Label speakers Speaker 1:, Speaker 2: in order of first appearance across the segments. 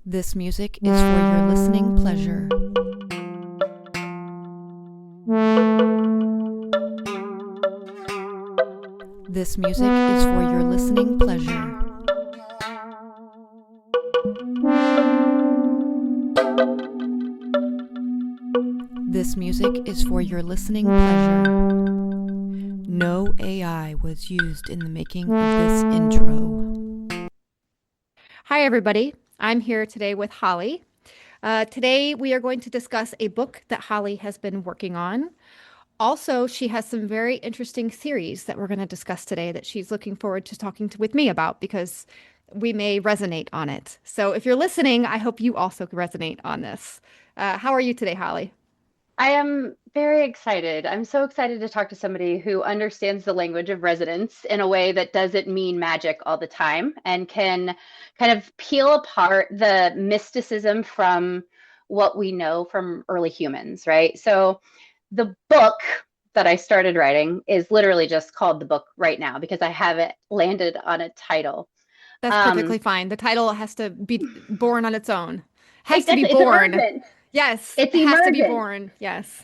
Speaker 1: This music is for your listening pleasure. This music is for your listening pleasure. This music is for your listening pleasure. No AI was used in the making of this intro.
Speaker 2: Hi, everybody. I'm here today with Holly. Today, we are going to discuss a book that Holly has been working on. Also, she has some very interesting theories that we're going to discuss today that she's looking forward to with me about because we may resonate on it. So if you're listening, I hope you also resonate on this. How are you today, Holly?
Speaker 3: I am very excited. I'm so excited to talk to somebody who understands the language of resonance in a way that doesn't mean magic all the time and can kind of peel apart the mysticism from what we know from early humans, right? So the book that I started writing is literally just called the book right now because I haven't landed on a title.
Speaker 2: That's
Speaker 3: Um,
Speaker 2: perfectly fine. The title has to be born on its own. Has to be
Speaker 3: it's
Speaker 2: born.
Speaker 3: emergent.
Speaker 2: Yes,
Speaker 3: It's
Speaker 2: it has to be
Speaker 3: emergent.
Speaker 2: born. Yes.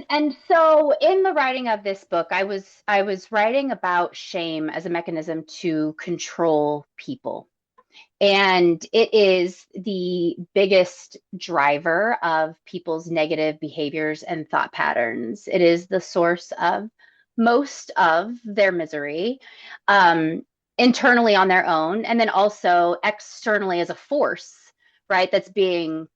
Speaker 3: And so in the writing of this book, I was writing about shame as a mechanism to control people. And it is the biggest driver of people's negative behaviors and thought patterns. It is the source of most of their misery, um, internally on their own, and then also externally as a force, right? That's being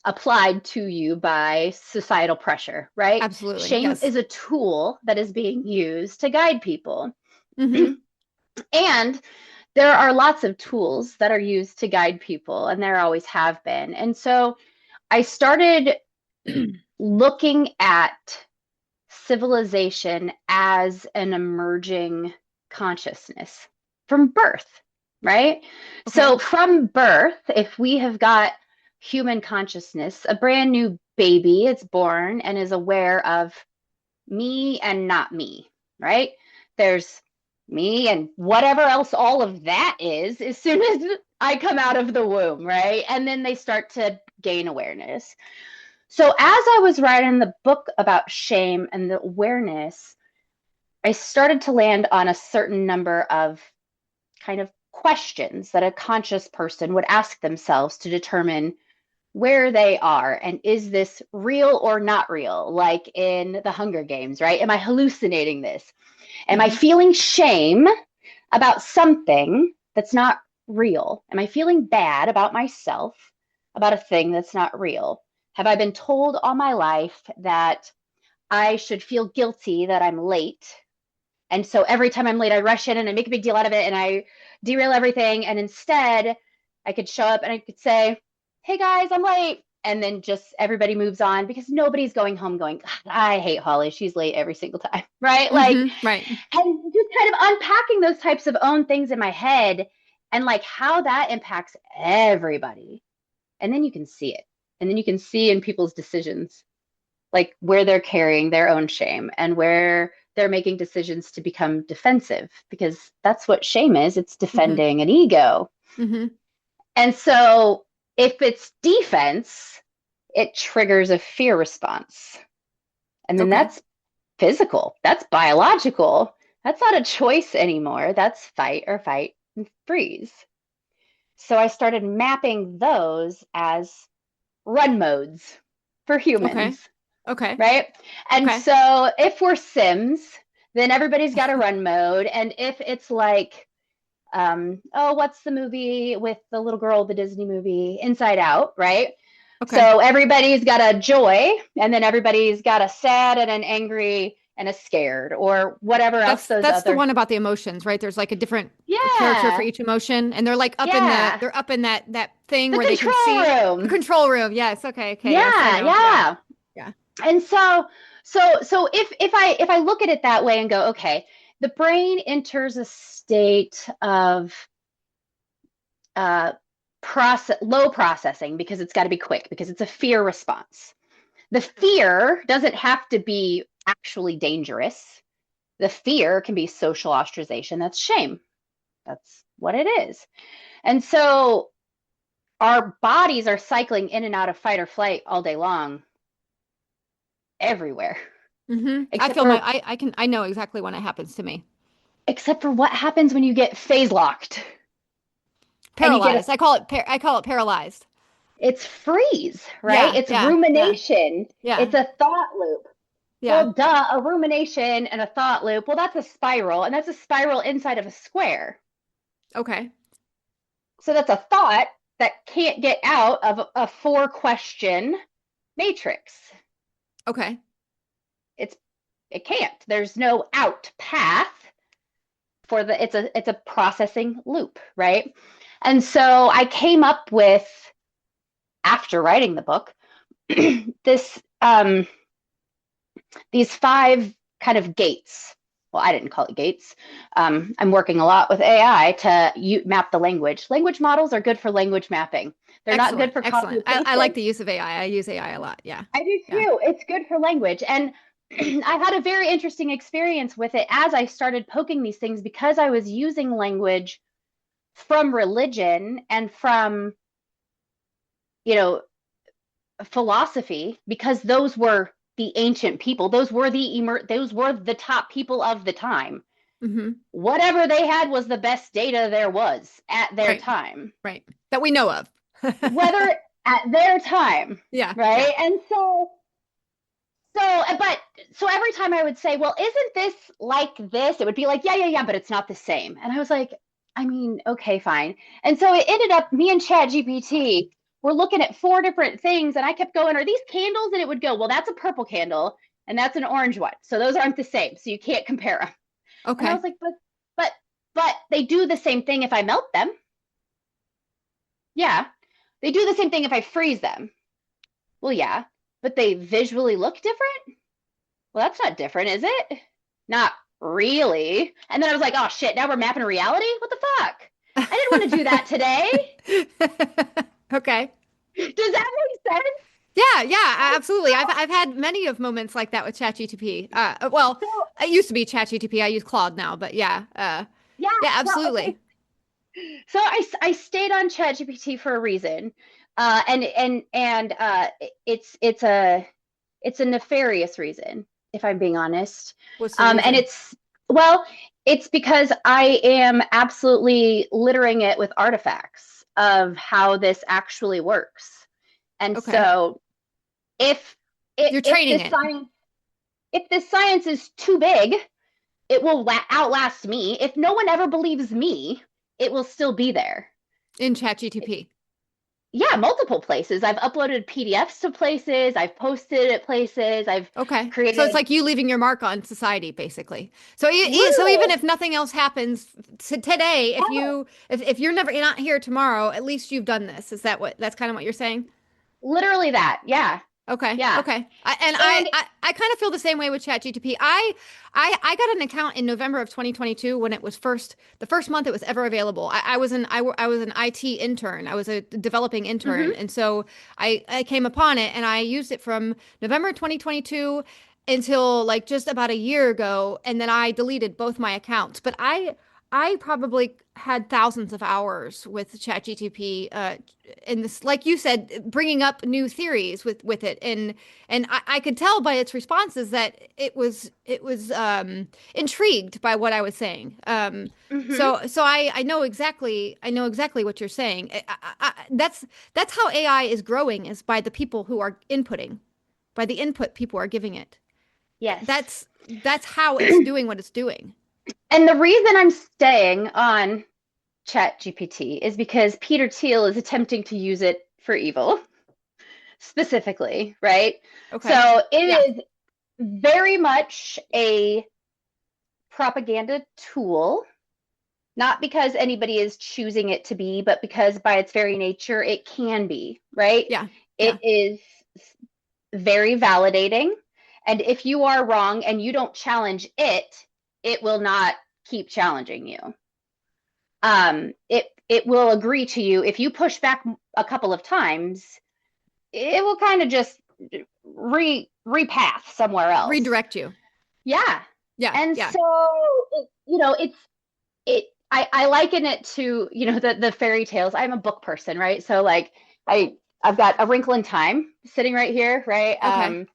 Speaker 3: applied to you by societal pressure, right?
Speaker 2: Absolutely.
Speaker 3: Shame
Speaker 2: Yes.
Speaker 3: is a tool that is being used to guide people.
Speaker 2: Mm-hmm.
Speaker 3: And there are lots of tools that are used to guide people, and there always have been. And so I started looking at civilization as an emerging consciousness from birth, right?
Speaker 2: Okay.
Speaker 3: So from birth, if we have got human consciousness, a brand new baby is born and is aware of me and not me, right? There's me and whatever else all of that is as soon as I come out of the womb, right? And then they start to gain awareness. So as I was writing the book about shame and the awareness, I started to land on a certain number of kind of questions that a conscious person would ask themselves to determine where they are and is this real or not real, like in the Hunger Games, right? Am I hallucinating this? Am I
Speaker 2: Mm-hmm.
Speaker 3: feeling shame about something that's not real? Am I feeling bad about myself about a thing that's not real? Have I been told all my life that I should feel guilty that I'm late? And so every time I'm late, I rush in and I make a big deal out of it and I derail everything. And instead, I could show up and I could say, hey guys, I'm late. And then just everybody moves on because nobody's going home going, I hate Holly. She's late every single time. Right. Like,
Speaker 2: Mm-hmm. Right.
Speaker 3: and just kind of unpacking those types of own things in my head and like how that impacts everybody. And then you can see it. And then you can see in people's decisions, like where they're carrying their own shame and where they're making decisions to become defensive, because that's what shame is. It's
Speaker 2: Mm-hmm.
Speaker 3: defending an ego.
Speaker 2: Mm-hmm.
Speaker 3: And so if it's defense, it triggers a fear response. And then
Speaker 2: Okay.
Speaker 3: that's physical, that's biological. That's not a choice anymore. That's fight or fight and freeze. So I started mapping those as run modes for
Speaker 2: Okay.
Speaker 3: humans,
Speaker 2: Okay.
Speaker 3: right? And
Speaker 2: Okay.
Speaker 3: so if we're Sims, then everybody's got a run mode. And if it's like, oh, what's the movie with the little girl, the Disney movie, Inside Out, right?
Speaker 2: Okay.
Speaker 3: So everybody's got a joy, and then everybody's got a sad and an angry and a scared, or whatever else those
Speaker 2: That's the
Speaker 3: other.
Speaker 2: one about the emotions, right? There's like a different character for
Speaker 3: Yeah,
Speaker 2: each emotion, and they're like
Speaker 3: yeah.
Speaker 2: they're up in that thing
Speaker 3: The
Speaker 2: where they can
Speaker 3: control
Speaker 2: see the
Speaker 3: room.
Speaker 2: control room. Yes. Okay. Okay. Yes, I
Speaker 3: Yeah,
Speaker 2: know. Yeah.
Speaker 3: yeah.
Speaker 2: Yeah.
Speaker 3: And so if I look at it that way and go, okay, the brain enters a state of uh, low processing because it's got to be quick because it's a fear response. The fear doesn't have to be actually dangerous. The fear can be social ostracization. That's shame. That's what it is. And so our bodies are cycling in and out of fight or flight all day long, everywhere,
Speaker 2: I
Speaker 3: except
Speaker 2: feel
Speaker 3: for
Speaker 2: I know exactly when it happens to me.
Speaker 3: what happens when you get phase locked and you get a
Speaker 2: Paralyzed. I call it paralyzed.
Speaker 3: it's freeze, right?
Speaker 2: Yeah,
Speaker 3: It's
Speaker 2: yeah, yeah,
Speaker 3: rumination.
Speaker 2: yeah,
Speaker 3: It's a thought loop.
Speaker 2: yeah.
Speaker 3: Well, duh, a rumination and a thought loop. Well, that's a spiral, and that's a spiral inside of a square.
Speaker 2: Okay.
Speaker 3: So that's a thought that can't get out of a four question matrix.
Speaker 2: Okay.
Speaker 3: It's it can't. There's no out path for it's a processing loop, right? And so I came up with, after writing the book, this these five kind of gates. Well, I didn't call it gates. I'm working a lot with AI to map the language. Language models are good for language mapping. They're not good
Speaker 2: Excellent.
Speaker 3: for copy
Speaker 2: Excellent.
Speaker 3: and
Speaker 2: I like
Speaker 3: pasting.
Speaker 2: the use of AI. I use AI a lot. Yeah.
Speaker 3: I do
Speaker 2: Yeah.
Speaker 3: too. It's good for language. And I had a very interesting experience with it as I started poking these things because I was using language from religion and from, you know, philosophy, because those were the ancient people. Those were the top people of the time.
Speaker 2: Mm-hmm.
Speaker 3: Whatever they had was the best data there was at their
Speaker 2: Right.
Speaker 3: time.
Speaker 2: Right. That we know of.
Speaker 3: Whether at their time,
Speaker 2: Yeah. Yeah.
Speaker 3: right? And so every time I would say, well, isn't this like this? It would be like, yeah, but it's not the same. And I was like, I mean, okay, fine. And so it ended up, me and ChatGPT were looking at four different things, and I kept going, are these candles? And it would go, well, that's a purple candle, and that's an orange one. So those aren't the same. So you can't compare them. And I
Speaker 2: Okay.
Speaker 3: was like, but they do the same thing if I melt them. Yeah. They do the same thing if I freeze them. Well, yeah, but they visually look different. Well, that's not different, is it? Not really. And then I was like, oh shit, now we're mapping reality? What the fuck? I didn't want to do that today.
Speaker 2: Okay.
Speaker 3: Does that make sense?
Speaker 2: Yeah, yeah, absolutely. I've had many of moments like that with ChatGTP. Well,
Speaker 3: So,
Speaker 2: it used to be ChatGTP. I use Claude now, but yeah,
Speaker 3: yeah,
Speaker 2: yeah,
Speaker 3: well, okay.
Speaker 2: absolutely.
Speaker 3: So I stayed on ChatGPT for a reason. And it's a nefarious reason, if I'm being honest.
Speaker 2: What's the
Speaker 3: And
Speaker 2: reason?
Speaker 3: well, it's because I am absolutely littering it with artifacts of how this actually works. And
Speaker 2: Okay,
Speaker 3: so if
Speaker 2: you're
Speaker 3: if
Speaker 2: training
Speaker 3: this
Speaker 2: it
Speaker 3: science is too big, it will outlast me. If no one ever believes me, it will still be there.
Speaker 2: in ChatGTP.
Speaker 3: Yeah, multiple places. I've uploaded PDFs to places, I've posted at places, I've
Speaker 2: Okay, so it's
Speaker 3: created
Speaker 2: like you leaving your mark on society, basically. So so even
Speaker 3: literally,
Speaker 2: if nothing else happens today,
Speaker 3: oh,
Speaker 2: if you're not here tomorrow, at least you've done this. Is that that's kind of what you're saying?
Speaker 3: literally that. Yeah.
Speaker 2: Okay.
Speaker 3: Yeah.
Speaker 2: Okay.
Speaker 3: And
Speaker 2: I kind of feel the same way with ChatGPT. I got an account in November of 2022 when it was the first month it was ever available. I was an IT intern. I was a developing intern,
Speaker 3: mhm.
Speaker 2: and so I came upon it and I used it from November 2022 until like just about a year ago, and then I deleted both my accounts. But I probably had thousands of hours with ChatGTP, and this, like you said, bringing up new theories with it, and I could tell by its responses that it was intrigued by what I was saying.
Speaker 3: Mhm.
Speaker 2: So I know exactly what you're saying. That's how AI is growing, is by the people who are inputting, by the input people are giving it.
Speaker 3: Yes.
Speaker 2: That's how it's doing what it's doing.
Speaker 3: And the reason I'm staying on ChatGPT is because Peter Thiel is attempting to use it for evil, specifically, right?
Speaker 2: Okay.
Speaker 3: So it
Speaker 2: Yeah.
Speaker 3: is very much a propaganda tool, not because anybody is choosing it to be, but because by its very nature, it can be, right?
Speaker 2: Yeah.
Speaker 3: It
Speaker 2: Yeah.
Speaker 3: is very validating. And if you are wrong and you don't challenge it, it will not keep challenging you. It will agree to you. If you push back a couple of times, it will kind of just repath somewhere else.
Speaker 2: Redirect you.
Speaker 3: Yeah.
Speaker 2: Yeah.
Speaker 3: And
Speaker 2: Yeah.
Speaker 3: so, it, you know, it's, I liken it to, the fairy tales. I'm a book person, right? So like I've got A Wrinkle in Time sitting right here, right?
Speaker 2: Okay.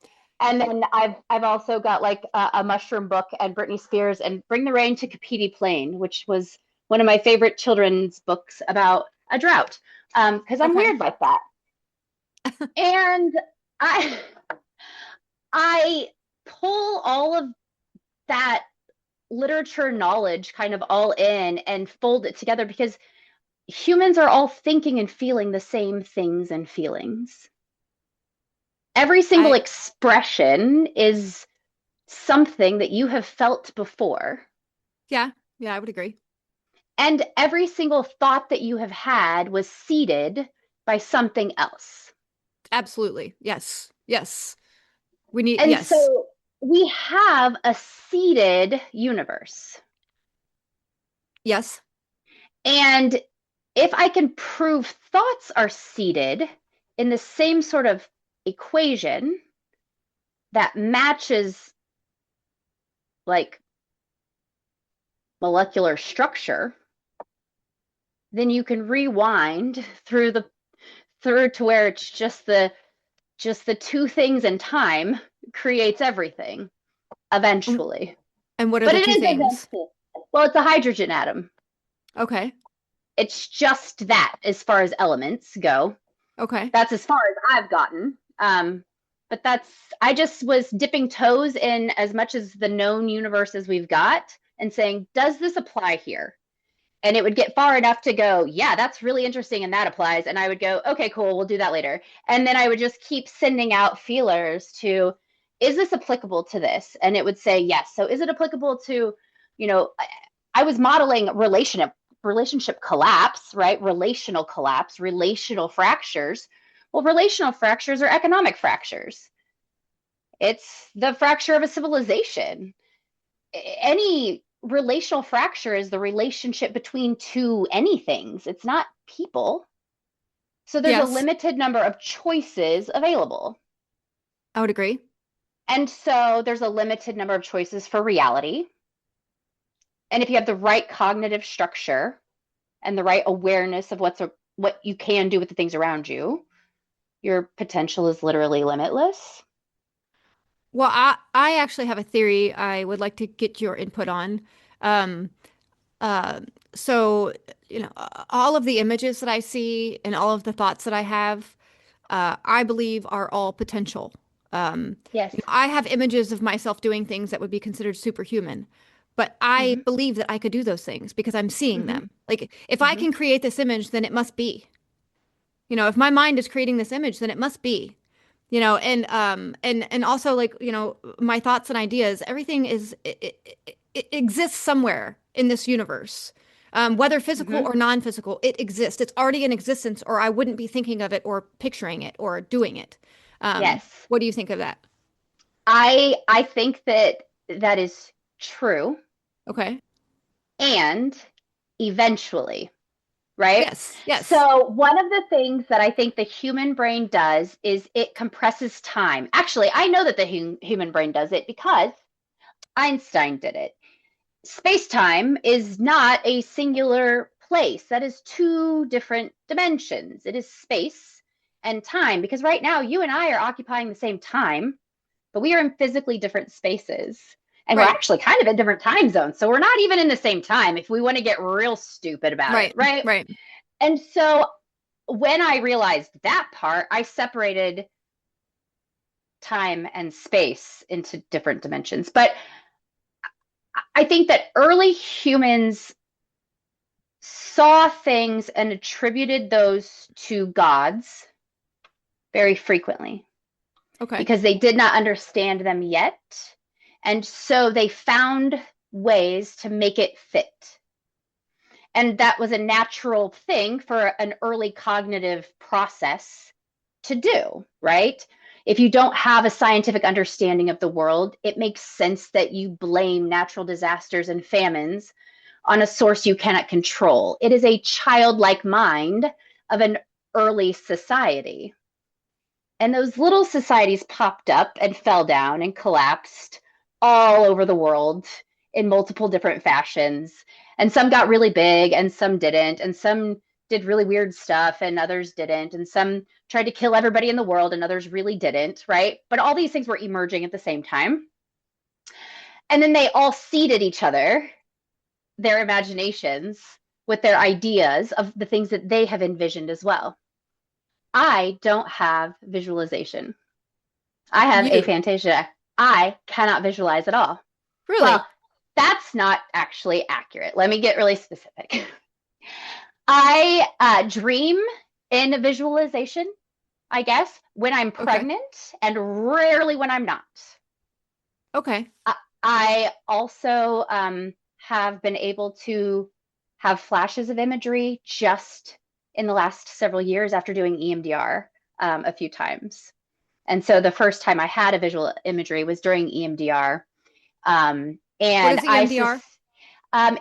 Speaker 3: And then I've also got like a mushroom book and Britney Spears and Bring the Rain to Kapiti Plain, which was one of my favorite children's books about a drought. Because I'm
Speaker 2: Okay.
Speaker 3: weird like that. And I I pull all of that literature knowledge kind of all in and fold it together because humans are all thinking and feeling the same things and feelings. Every single
Speaker 2: I
Speaker 3: expression is something that you have felt before.
Speaker 2: yeah, yeah, I would agree.
Speaker 3: And every single thought that you have had was seeded by something else.
Speaker 2: Absolutely. Yes. Yes. We need,
Speaker 3: And
Speaker 2: yes.
Speaker 3: so we have a seeded universe.
Speaker 2: Yes.
Speaker 3: And if I can prove thoughts are seeded in the same sort of equation that matches like molecular structure, then you can rewind through to where it's just the two things in time creates everything
Speaker 2: And
Speaker 3: eventually.
Speaker 2: and what are
Speaker 3: But
Speaker 2: the
Speaker 3: it
Speaker 2: two
Speaker 3: is
Speaker 2: things?
Speaker 3: eventually. Well, it's a hydrogen atom.
Speaker 2: Okay.
Speaker 3: It's just that as far as elements go.
Speaker 2: Okay.
Speaker 3: That's as far as I've gotten. But I just was dipping toes in as much as the known universe as we've got and saying, does this apply here? And it would get far enough to go, yeah, that's really interesting and that applies. And I would go, okay, cool, we'll do that later. And then I would just keep sending out feelers to, is this applicable to this? And it would say yes. So is it applicable to, you know, I was modeling relationship collapse, right? Relational collapse, relational fractures. Well, relational fractures are economic fractures. It's the fracture of a civilization. Any relational fracture is the relationship between two anythings. It's not people. So there's a
Speaker 2: Yes,
Speaker 3: limited number of choices available.
Speaker 2: I would agree.
Speaker 3: And so there's a limited number of choices for reality. And if you have the right cognitive structure and the right awareness of what you can do with the things around you, your potential is literally limitless.
Speaker 2: Well, I actually have a theory I would like to get your input on. Um, uh, so, all of the images that I see and all of the thoughts that I have, I believe are all potential.
Speaker 3: Yes.
Speaker 2: I have images of myself doing things that would be considered superhuman, but I
Speaker 3: Mm-hmm.
Speaker 2: believe that I could do those things because I'm seeing
Speaker 3: Mm-hmm.
Speaker 2: them. Like, if I
Speaker 3: Mm-hmm.
Speaker 2: can create this image, then it must be. If my mind is creating this image, then it must be. And also, like, my thoughts and ideas, everything it exists somewhere in this universe. Whether physical
Speaker 3: Mm-hmm.
Speaker 2: or non-physical, it exists. It's already in existence, or I wouldn't be thinking of it or picturing it or doing it.
Speaker 3: Yes.
Speaker 2: What do you think of that?
Speaker 3: I think that is true.
Speaker 2: Okay.
Speaker 3: And eventually, right?
Speaker 2: Yes. Yes.
Speaker 3: So, one of the things that I think the human brain does is it compresses time. Actually, I know that the human brain does it because Einstein did it. Space time is not a singular place, that is two different dimensions. It is space and time, because right now you and I are occupying the same time, but we are in physically different spaces. And we're
Speaker 2: Right.
Speaker 3: actually kind of in different time zones. So we're not even in the same time if we want to get real stupid about it,
Speaker 2: Right.
Speaker 3: right?
Speaker 2: Right.
Speaker 3: And so when I realized that part, I separated time and space into different dimensions. But I think that early humans saw things and attributed those to gods very frequently
Speaker 2: Okay.
Speaker 3: because they did not understand them yet. And so they found ways to make it fit. And that was a natural thing for an early cognitive process to do, right? If you don't have a scientific understanding of the world, it makes sense that you blame natural disasters and famines on a source you cannot control. It is a childlike mind of an early society. And those little societies popped up and fell down and collapsed all over the world in multiple different fashions. And some got really big and some didn't. And some did really weird stuff and others didn't. And some tried to kill everybody in the world and others really didn't, right? But all these things were emerging at the same time. And then they all seeded each other, their imaginations, with their ideas of the things that they have envisioned as well. I don't have visualization. I have aphantasia. I cannot visualize at all.
Speaker 2: Really?
Speaker 3: Well, that's not actually accurate. Let me get really specific. I dream in visualization, I guess, when I'm pregnant and rarely when I'm not.
Speaker 2: Okay.
Speaker 3: I also have been able to have flashes of imagery just in the last several years after doing EMDR a few times. And so the first time I had a visual imagery was during EMDR. And
Speaker 2: what is EMDR?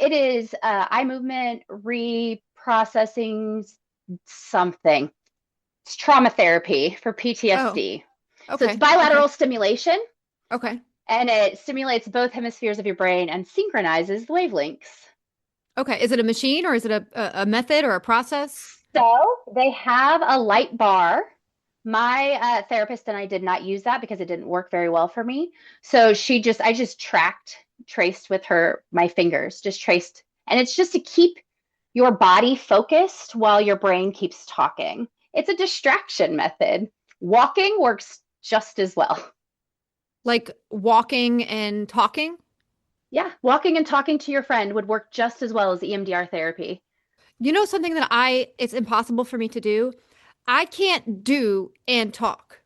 Speaker 3: It is eye movement reprocessing something. It's trauma therapy for PTSD.
Speaker 2: Oh, okay.
Speaker 3: So it's bilateral stimulation.
Speaker 2: Okay.
Speaker 3: And it stimulates both hemispheres of your brain and synchronizes the wavelengths.
Speaker 2: Okay. Is it a machine or is it a method or a process?
Speaker 3: So they have a light bar. My therapist and I did not use that because it didn't work very well for me. So I just traced with my fingers, just traced. And it's just to keep your body focused while your brain keeps talking. It's a distraction method. Walking works just as well.
Speaker 2: Like walking and talking?
Speaker 3: Yeah, walking and talking to your friend would work just as well as EMDR therapy.
Speaker 2: You know something that it's impossible for me to do? I can't do and talk.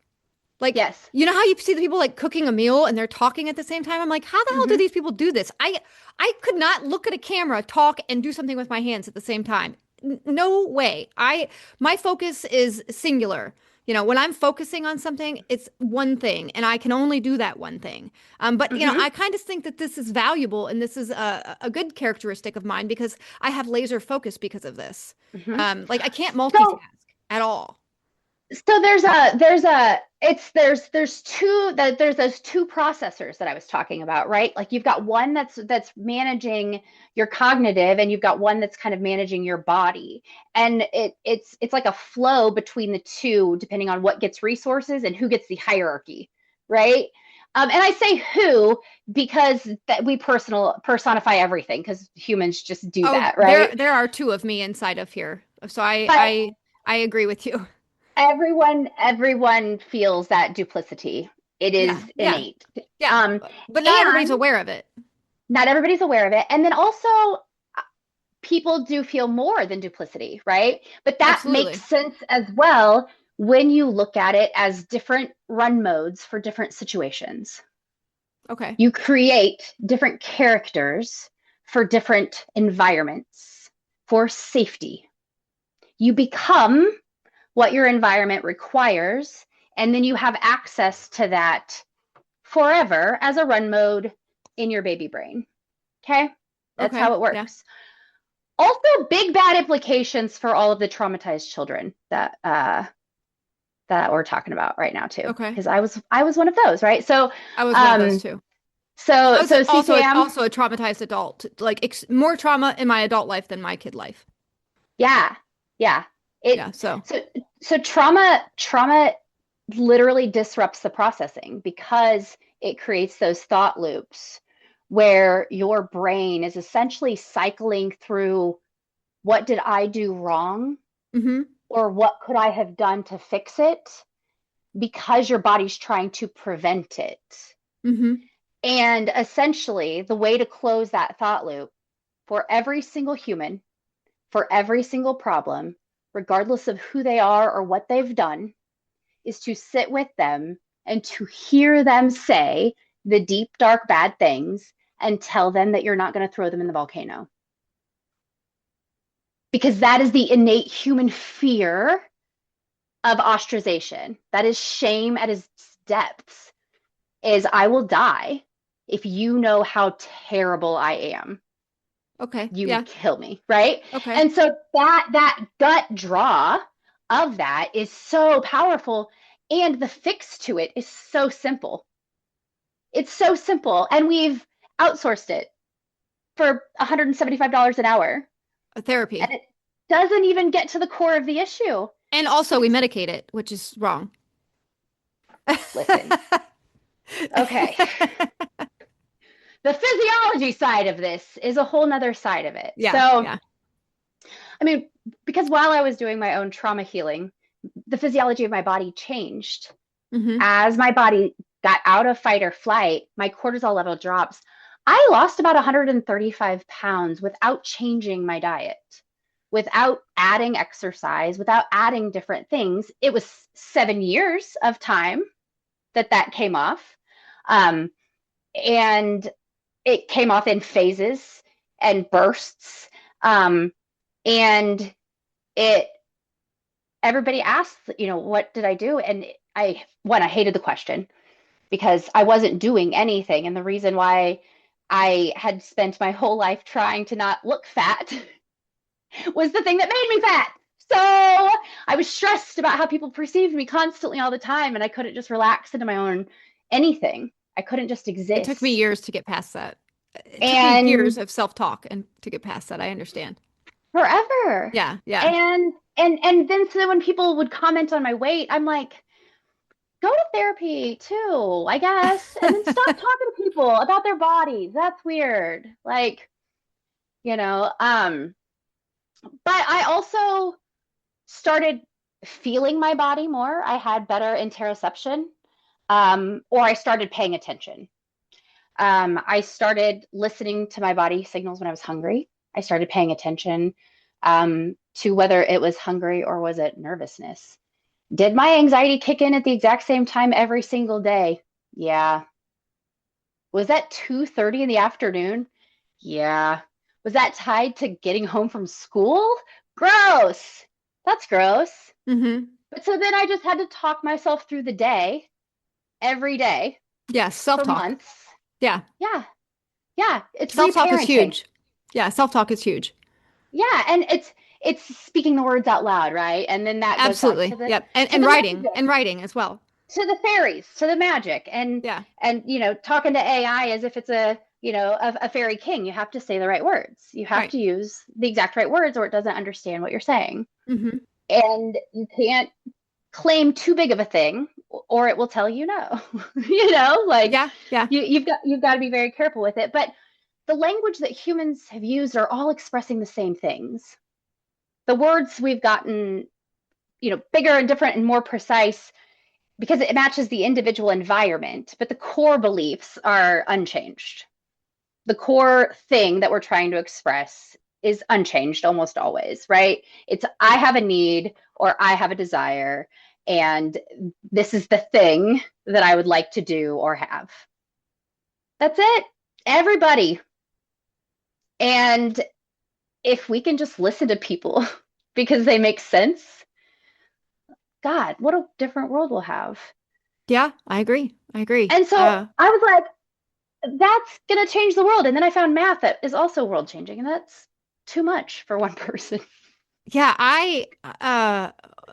Speaker 2: Like,
Speaker 3: yes.
Speaker 2: You know how you see the people like cooking a meal and they're talking at the same time? I'm like, how the hell do these people do this? I could not look at a camera, talk, and do something with my hands at the same time. No way. My focus is singular. You know, when I'm focusing on something, it's one thing, and I can only do that one thing. But you know, I kind of think that this is valuable, and this is a good characteristic of mine because I have laser focus because of this. Like I can't multitask at all.
Speaker 3: So there's those two processors that I was talking about, right? Like you've got one that's managing your cognitive and you've got one that's kind of managing your body. And it's like a flow between the two, depending on what gets resources and who gets the hierarchy, right? And I say who because that we personify everything because humans just do that, right?
Speaker 2: There are two of me inside of here. So I agree with you.
Speaker 3: Everyone feels that duplicity. It is innate.
Speaker 2: Yeah. But not everybody's aware of it.
Speaker 3: Not everybody's aware of it. And then also people do feel more than duplicity, right? But that makes sense as well when you look at it as different run modes for different situations.
Speaker 2: Okay.
Speaker 3: You create different characters for different environments for safety. You become what your environment requires, and then you have access to that forever as a run mode in your baby brain. Okay? That's how it works. Yeah. Also, big bad implications for all of the traumatized children that we're talking about right now too.
Speaker 2: Okay.
Speaker 3: Because I was one of those, right? So
Speaker 2: I was one of those too.
Speaker 3: So
Speaker 2: also
Speaker 3: CCM,
Speaker 2: a traumatized adult, like more trauma in my adult life than my kid life.
Speaker 3: Yeah. So trauma literally disrupts the processing because it creates those thought loops where your brain is essentially cycling through what did I do wrong or what could I have done to fix it because your body's trying to prevent it. And essentially the way to close that thought loop for every single human, for every single problem, regardless of who they are or what they've done, is to sit with them and to hear them say the deep, dark, bad things and tell them that you're not going to throw them in the volcano. Because that is the innate human fear of ostracization. That is shame at its depths, is I will die if you know how terrible I am.
Speaker 2: Okay.
Speaker 3: You would kill me, right?
Speaker 2: Okay.
Speaker 3: And so that gut draw of that is so powerful, and the fix to it is so simple. It's so simple, and we've outsourced it. for $175 an hour.
Speaker 2: A therapy.
Speaker 3: And it doesn't even get to the core of the issue.
Speaker 2: And also we medicate it, which is wrong.
Speaker 3: Listen, okay. The physiology side of this is a whole nother side of it.
Speaker 2: Yeah,
Speaker 3: So,
Speaker 2: yeah.
Speaker 3: I mean, because while I was doing my own trauma healing, the physiology of my body changed.
Speaker 2: Mm-hmm.
Speaker 3: As my body got out of fight or flight, my cortisol level drops. I lost about 135 pounds without changing my diet, without adding exercise, without adding different things. It was 7 years of time that came off. And it came off in phases and bursts. And everybody asked, what did I do? And I hated the question because I wasn't doing anything. And the reason why I had spent my whole life trying to not look fat was the thing that made me fat. So I was stressed about how people perceived me constantly all the time. And I couldn't just relax into my own anything. I couldn't just exist.
Speaker 2: It took me years to get past that. It took me years of self-talk and to get past that. I understand.
Speaker 3: Forever.
Speaker 2: Yeah, yeah.
Speaker 3: And then so when people would comment on my weight, I'm like, go to therapy too, I guess. And then stop talking to people about their bodies. That's weird. Like, but I also started feeling my body more. I had better interoception, or I started paying attention. I started listening to my body signals when I was hungry. I started paying attention to whether it was hungry or was it nervousness. Did my anxiety kick in at the exact same time every single day? Yeah. Was that 2:30 in the afternoon? Yeah. Was that tied to getting home from school? Gross. That's gross.
Speaker 2: Mm-hmm.
Speaker 3: But so then I just had to talk myself through the day, every day.
Speaker 2: Yeah,
Speaker 3: For
Speaker 2: self-talk.
Speaker 3: months.
Speaker 2: Yeah.
Speaker 3: Yeah. Yeah. It's
Speaker 2: Self-talk is
Speaker 3: reparenting.
Speaker 2: huge. Yeah, self-talk is huge.
Speaker 3: Yeah, and it's speaking the words out loud, right? And then that goes back
Speaker 2: Absolutely.
Speaker 3: to the
Speaker 2: Yep. And
Speaker 3: the
Speaker 2: writing.
Speaker 3: magic,
Speaker 2: And writing as well.
Speaker 3: to the fairies, to the magic, and
Speaker 2: Yeah.
Speaker 3: talking to AI as if it's a fairy king. You have to say the right words. You have
Speaker 2: Right.
Speaker 3: to use the exact right words, or it doesn't understand what you're saying.
Speaker 2: Mm-hmm.
Speaker 3: And you can't claim too big of a thing, or it will tell you no. Like
Speaker 2: Yeah, yeah.
Speaker 3: you've got to be very careful with it. But the language that humans have used are all expressing the same things. The words we've gotten, bigger and different and more precise because it matches the individual environment, but the core beliefs are unchanged. The core thing that we're trying to express is unchanged almost always, right? It's I have a need or I have a desire, and this is the thing that I would like to do or have. That's it. Everybody. And if we can just listen to people because they make sense, God, what a different world we'll have.
Speaker 2: Yeah, I agree.
Speaker 3: And so I was like, that's going to change the world. And then I found math that is also world changing, and that's too much for one person.
Speaker 2: Yeah,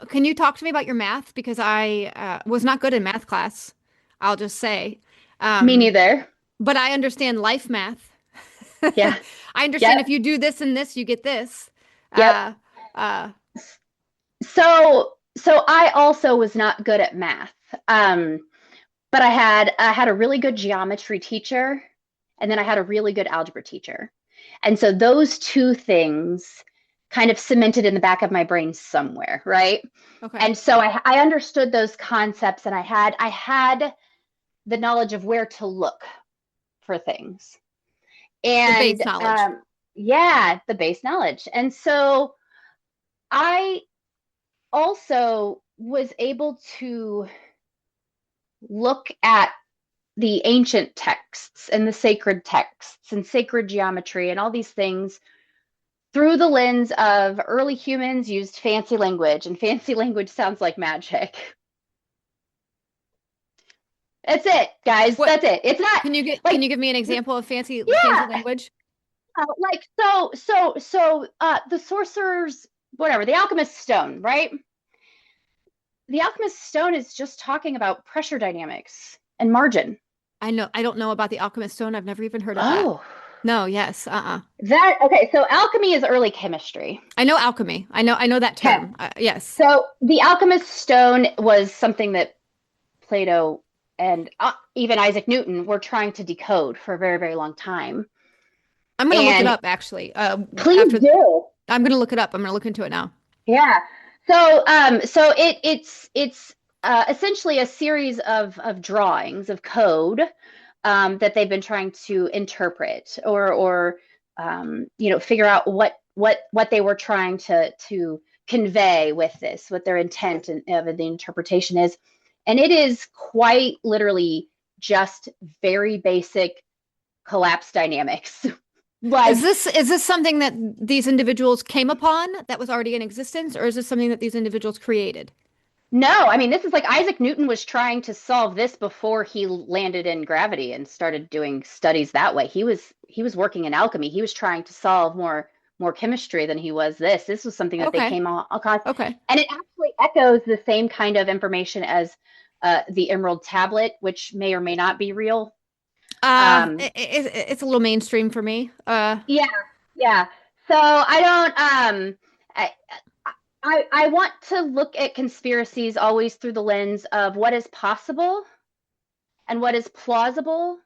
Speaker 2: can you talk to me about your math? Because I was not good in math class, I'll just say.
Speaker 3: Me neither.
Speaker 2: But I understand life math.
Speaker 3: Yeah.
Speaker 2: I understand
Speaker 3: Yep.
Speaker 2: if you do this and this, you get this.
Speaker 3: Yep. So I also was not good at math. But I had a really good geometry teacher, and then I had a really good algebra teacher. And so those two things kind of cemented in the back of my brain somewhere, right?
Speaker 2: Okay.
Speaker 3: And so I understood those concepts, and I had the knowledge of where to look for things. And
Speaker 2: the base knowledge.
Speaker 3: The base knowledge. And so I also was able to look at the ancient texts and the sacred texts and sacred geometry and all these things through the lens of early humans used fancy language, and fancy language sounds like magic. That's it, guys. That's it. It's not.
Speaker 2: Can you give me an example of fancy language?
Speaker 3: The sorcerer's, whatever, the alchemist's stone, right? The alchemist's stone is just talking about pressure dynamics and margin.
Speaker 2: I don't know about the alchemist stone. I've never even heard of that. No, yes.
Speaker 3: Okay, so alchemy is early chemistry.
Speaker 2: I know alchemy. I know that
Speaker 3: Okay.
Speaker 2: term. Yes.
Speaker 3: So the alchemist's stone was something that Plato and even Isaac Newton were trying to decode for a very, very long time.
Speaker 2: I'm going to look it
Speaker 3: And
Speaker 2: up actually.
Speaker 3: please
Speaker 2: After
Speaker 3: do.
Speaker 2: I'm going to look it up. I'm going to look into it now.
Speaker 3: Yeah. So it's essentially a series of drawings of code that they've been trying to interpret or figure out what they were trying to convey with this, what their intent of the interpretation is. And it is quite literally just very basic collapse dynamics.
Speaker 2: Is
Speaker 3: Like,
Speaker 2: this something that these individuals came upon that was already in existence, or is this something that these individuals created?
Speaker 3: no, I mean, this is like Isaac Newton was trying to solve this before he landed in gravity and started doing studies that way. He was working in alchemy. He was trying to solve more chemistry than he was this. This was something that they
Speaker 2: Okay.
Speaker 3: came across,
Speaker 2: Okay.
Speaker 3: and it actually echoes the same kind of information as the Emerald Tablet, which may or may not be real. Um,
Speaker 2: It's a little mainstream for me.
Speaker 3: yeah, yeah. So I don't. I, I want to look at conspiracies always through the lens of what is possible and what is plausible,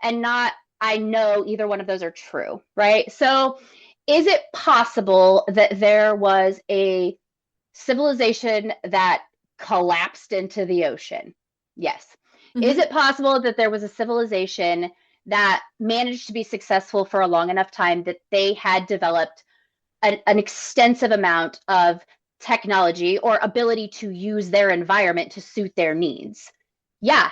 Speaker 3: and not I know either one of those are true, right? So is it possible that there was a civilization that collapsed into the ocean? Yes. Is
Speaker 2: Mhm.
Speaker 3: it possible that there was a civilization that managed to be successful for a long enough time that they had developed an extensive amount of technology or ability to use their environment to suit their needs? Yeah,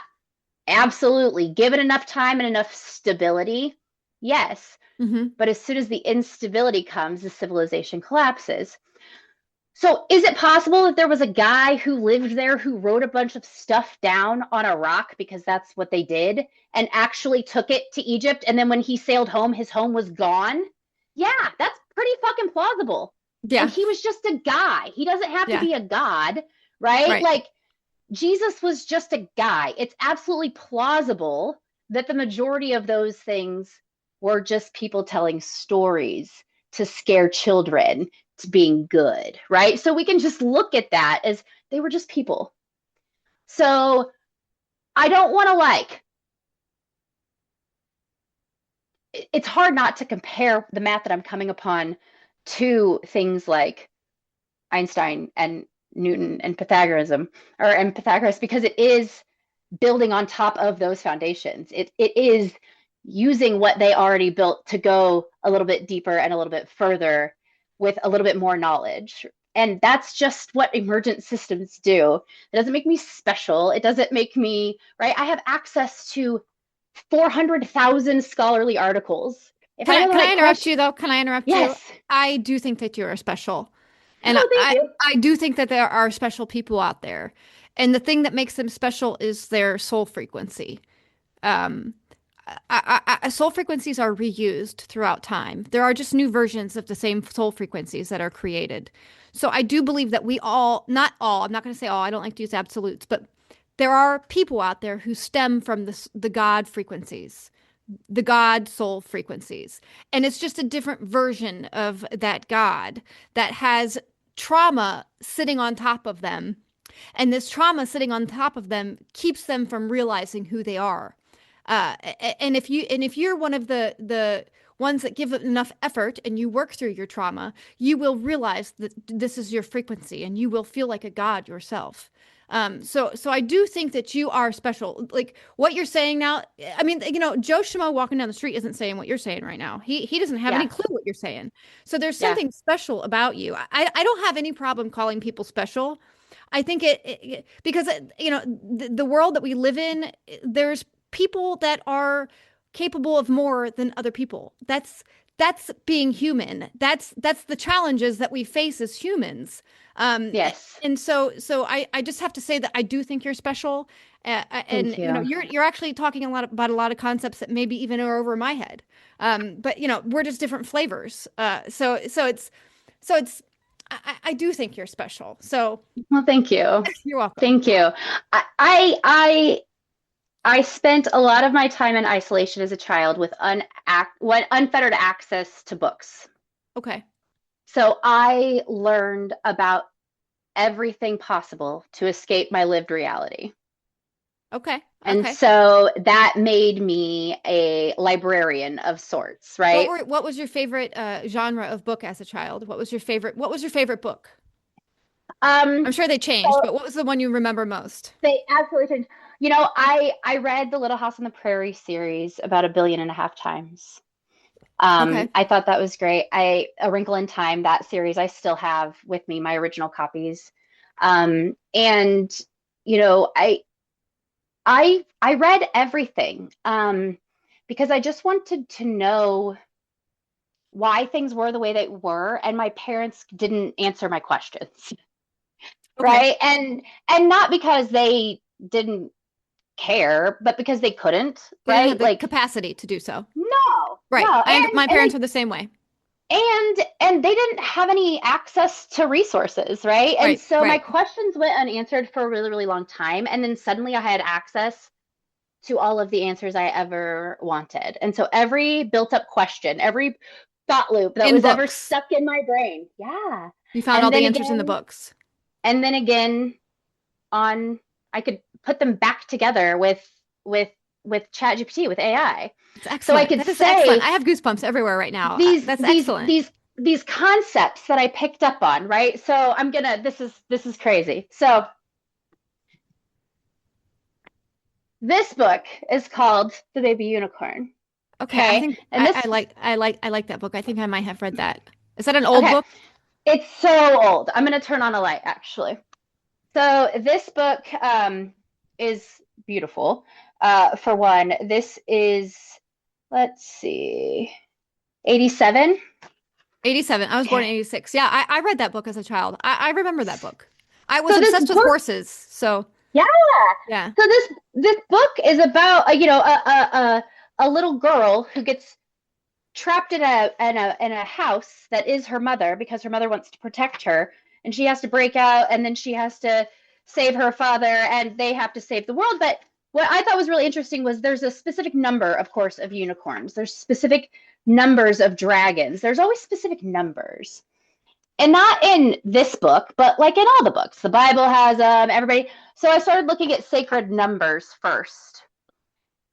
Speaker 3: absolutely. Given enough time and enough stability, yes.
Speaker 2: Mhm.
Speaker 3: But as soon as the instability comes, the civilization collapses. So, is it possible that there was a guy who lived there who wrote a bunch of stuff down on a rock because that's what they did and actually took it to Egypt? And then when he sailed home, his home was gone? Yeah, that's pretty fucking plausible. And
Speaker 2: Yeah.
Speaker 3: he was just a guy. He doesn't have to
Speaker 2: Yeah.
Speaker 3: be a god, right?
Speaker 2: Right.
Speaker 3: Like, Jesus was just a guy. It's absolutely plausible that the majority of those things were just people telling stories to scare children to being good, right? So we can just look at that as they were just people. So I don't want to it's hard not to compare the math that I'm coming upon to things like Einstein and Newton and Pythagoras because it is building on top of those foundations. It is using what they already built to go a little bit deeper and a little bit further with a little bit more knowledge. And that's just what emergent systems do. It doesn't make me special. It doesn't make me, right? I have access to 400,000 scholarly articles. If I
Speaker 2: Can I
Speaker 3: have the
Speaker 2: can I
Speaker 3: right
Speaker 2: interrupt
Speaker 3: question,
Speaker 2: you though? Can I interrupt you?
Speaker 3: yes.
Speaker 2: I do think that you are special. And
Speaker 3: Oh, thank
Speaker 2: I
Speaker 3: you.
Speaker 2: I do think that there are special people out there. And the thing that makes them special is their soul frequency. Um, soul frequencies are reused throughout time. There are just new versions of the same soul frequencies that are created. So I do believe that we all, not all, I'm not going to say all, I don't like to use absolutes, but there are people out there who stem from the God frequencies, the God soul frequencies. And it's just a different version of that God that has trauma sitting on top of them. And this trauma sitting on top of them keeps them from realizing who they are. Uh, and if you're one of the ones that give it enough effort and you work through your trauma, you will realize that this is your frequency and you will feel like a god yourself. So I do think that you are special. Like what you're saying now, I mean, Joe Schmo walking down the street isn't saying what you're saying right now. He doesn't have any
Speaker 3: Yeah.
Speaker 2: clue what you're saying. So there's
Speaker 3: Yeah.
Speaker 2: something special about you. I don't have any problem calling people special. I think because the world that we live in, there's people that are capable of more than other people. That's being human. That's the challenges that we face as humans.
Speaker 3: Yes.
Speaker 2: And so I just have to say that I do think you're special, and
Speaker 3: Thank you.
Speaker 2: you're actually talking a lot about a lot of concepts that maybe even are over my head. But we're just different flavors. So it's I do think you're special. So
Speaker 3: Well, thank you.
Speaker 2: you're welcome.
Speaker 3: Thank you. I I spent a lot of my time in isolation as a child with unfettered access to books.
Speaker 2: Okay.
Speaker 3: So I learned about everything possible to escape my lived reality.
Speaker 2: Okay.
Speaker 3: And
Speaker 2: Okay.
Speaker 3: so that made me a librarian of sorts, right?
Speaker 2: What was your favorite genre of book as a child? What was your favorite book? I'm
Speaker 3: Um,
Speaker 2: sure they changed,
Speaker 3: so
Speaker 2: but what was the one you remember most?
Speaker 3: they absolutely changed. I read the Little House on the Prairie series about 1.5 billion times.
Speaker 2: Okay.
Speaker 3: I thought that was great. A Wrinkle in Time, that series I still have with me, my original copies. And you know, I read everything because I just wanted to know why things were the way they were, and my parents didn't answer my questions,
Speaker 2: Okay.
Speaker 3: right? And not because they didn't care, but because they couldn't,
Speaker 2: They didn't
Speaker 3: right?
Speaker 2: have the
Speaker 3: Like,
Speaker 2: capacity to do so.
Speaker 3: no,
Speaker 2: Right.
Speaker 3: no,
Speaker 2: My
Speaker 3: and
Speaker 2: parents
Speaker 3: they
Speaker 2: were the same way.
Speaker 3: and they didn't have any access to resources, right? And
Speaker 2: Right.
Speaker 3: so my
Speaker 2: Right.
Speaker 3: questions went unanswered for a really, really long time, and then suddenly I had access to all of the answers I ever wanted. And so every built up question, every thought loop that
Speaker 2: In
Speaker 3: was ever
Speaker 2: books.
Speaker 3: stuck in my brain, yeah.
Speaker 2: You found all
Speaker 3: And
Speaker 2: the
Speaker 3: then
Speaker 2: answers in the
Speaker 3: again,
Speaker 2: books.
Speaker 3: and then again on I could put them back together with with ChatGPT, with AI.
Speaker 2: It's
Speaker 3: So I
Speaker 2: excellent.
Speaker 3: could
Speaker 2: That is excellent.
Speaker 3: say
Speaker 2: I have goosebumps everywhere right now.
Speaker 3: these
Speaker 2: That's
Speaker 3: these
Speaker 2: excellent.
Speaker 3: these these concepts that I picked up on, right? So I'm gonna this is crazy. So this book is called The Baby Unicorn.
Speaker 2: Okay, I
Speaker 3: Okay.
Speaker 2: think
Speaker 3: And this
Speaker 2: I like that book. I think I might have read that. Is that an old
Speaker 3: okay,
Speaker 2: book?
Speaker 3: it's so old. I'm gonna turn on a light actually. So this book is beautiful. For one, this is, let's see, 87.
Speaker 2: 87. I was born in
Speaker 3: Okay.
Speaker 2: 86. Yeah, I read that book as a child. I remember that book. I was
Speaker 3: So this
Speaker 2: obsessed with
Speaker 3: book,
Speaker 2: horses. So,
Speaker 3: yeah.
Speaker 2: yeah.
Speaker 3: So this book is about a little girl who gets trapped in a house that is her mother because her mother wants to protect her, and she has to break out, and then she has to save her father, and they have to save the world. But what I thought was really interesting was there's a specific number, of course, of unicorns. There's specific numbers of dragons. There's always specific numbers. And not in this book, but like in all the books. The Bible has everybody. So I started looking at sacred numbers first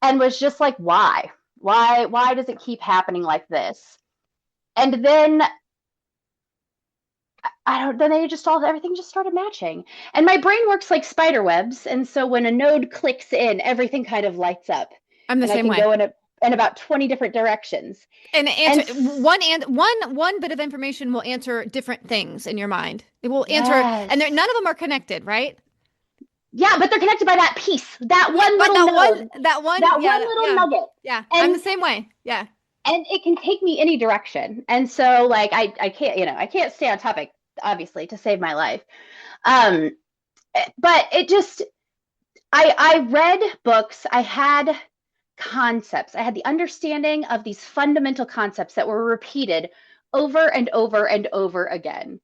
Speaker 3: and was just like, why? Why does it keep happening like this? And then I don't then they just all everything just started matching. And my brain works like spider webs, and so when a node clicks in, everything kind of lights up.
Speaker 2: I'm the
Speaker 3: And I
Speaker 2: same
Speaker 3: can
Speaker 2: way.
Speaker 3: go in about 20 different directions.
Speaker 2: And
Speaker 3: And
Speaker 2: answer one bit of information will answer different things in your mind. It will answer,
Speaker 3: yes.
Speaker 2: and none of them are connected, right?
Speaker 3: Yeah, but they're connected by that piece, that
Speaker 2: Yeah,
Speaker 3: one
Speaker 2: but
Speaker 3: little node, that one
Speaker 2: yeah,
Speaker 3: little
Speaker 2: yeah,
Speaker 3: nugget.
Speaker 2: yeah. I'm the
Speaker 3: And
Speaker 2: same way. Yeah.
Speaker 3: and it can take me any direction. And so like I can't, I can't stay on topic, obviously, to save my life. Um, but it just I read books, I had concepts, I had the understanding of these fundamental concepts that were repeated over and over and over again.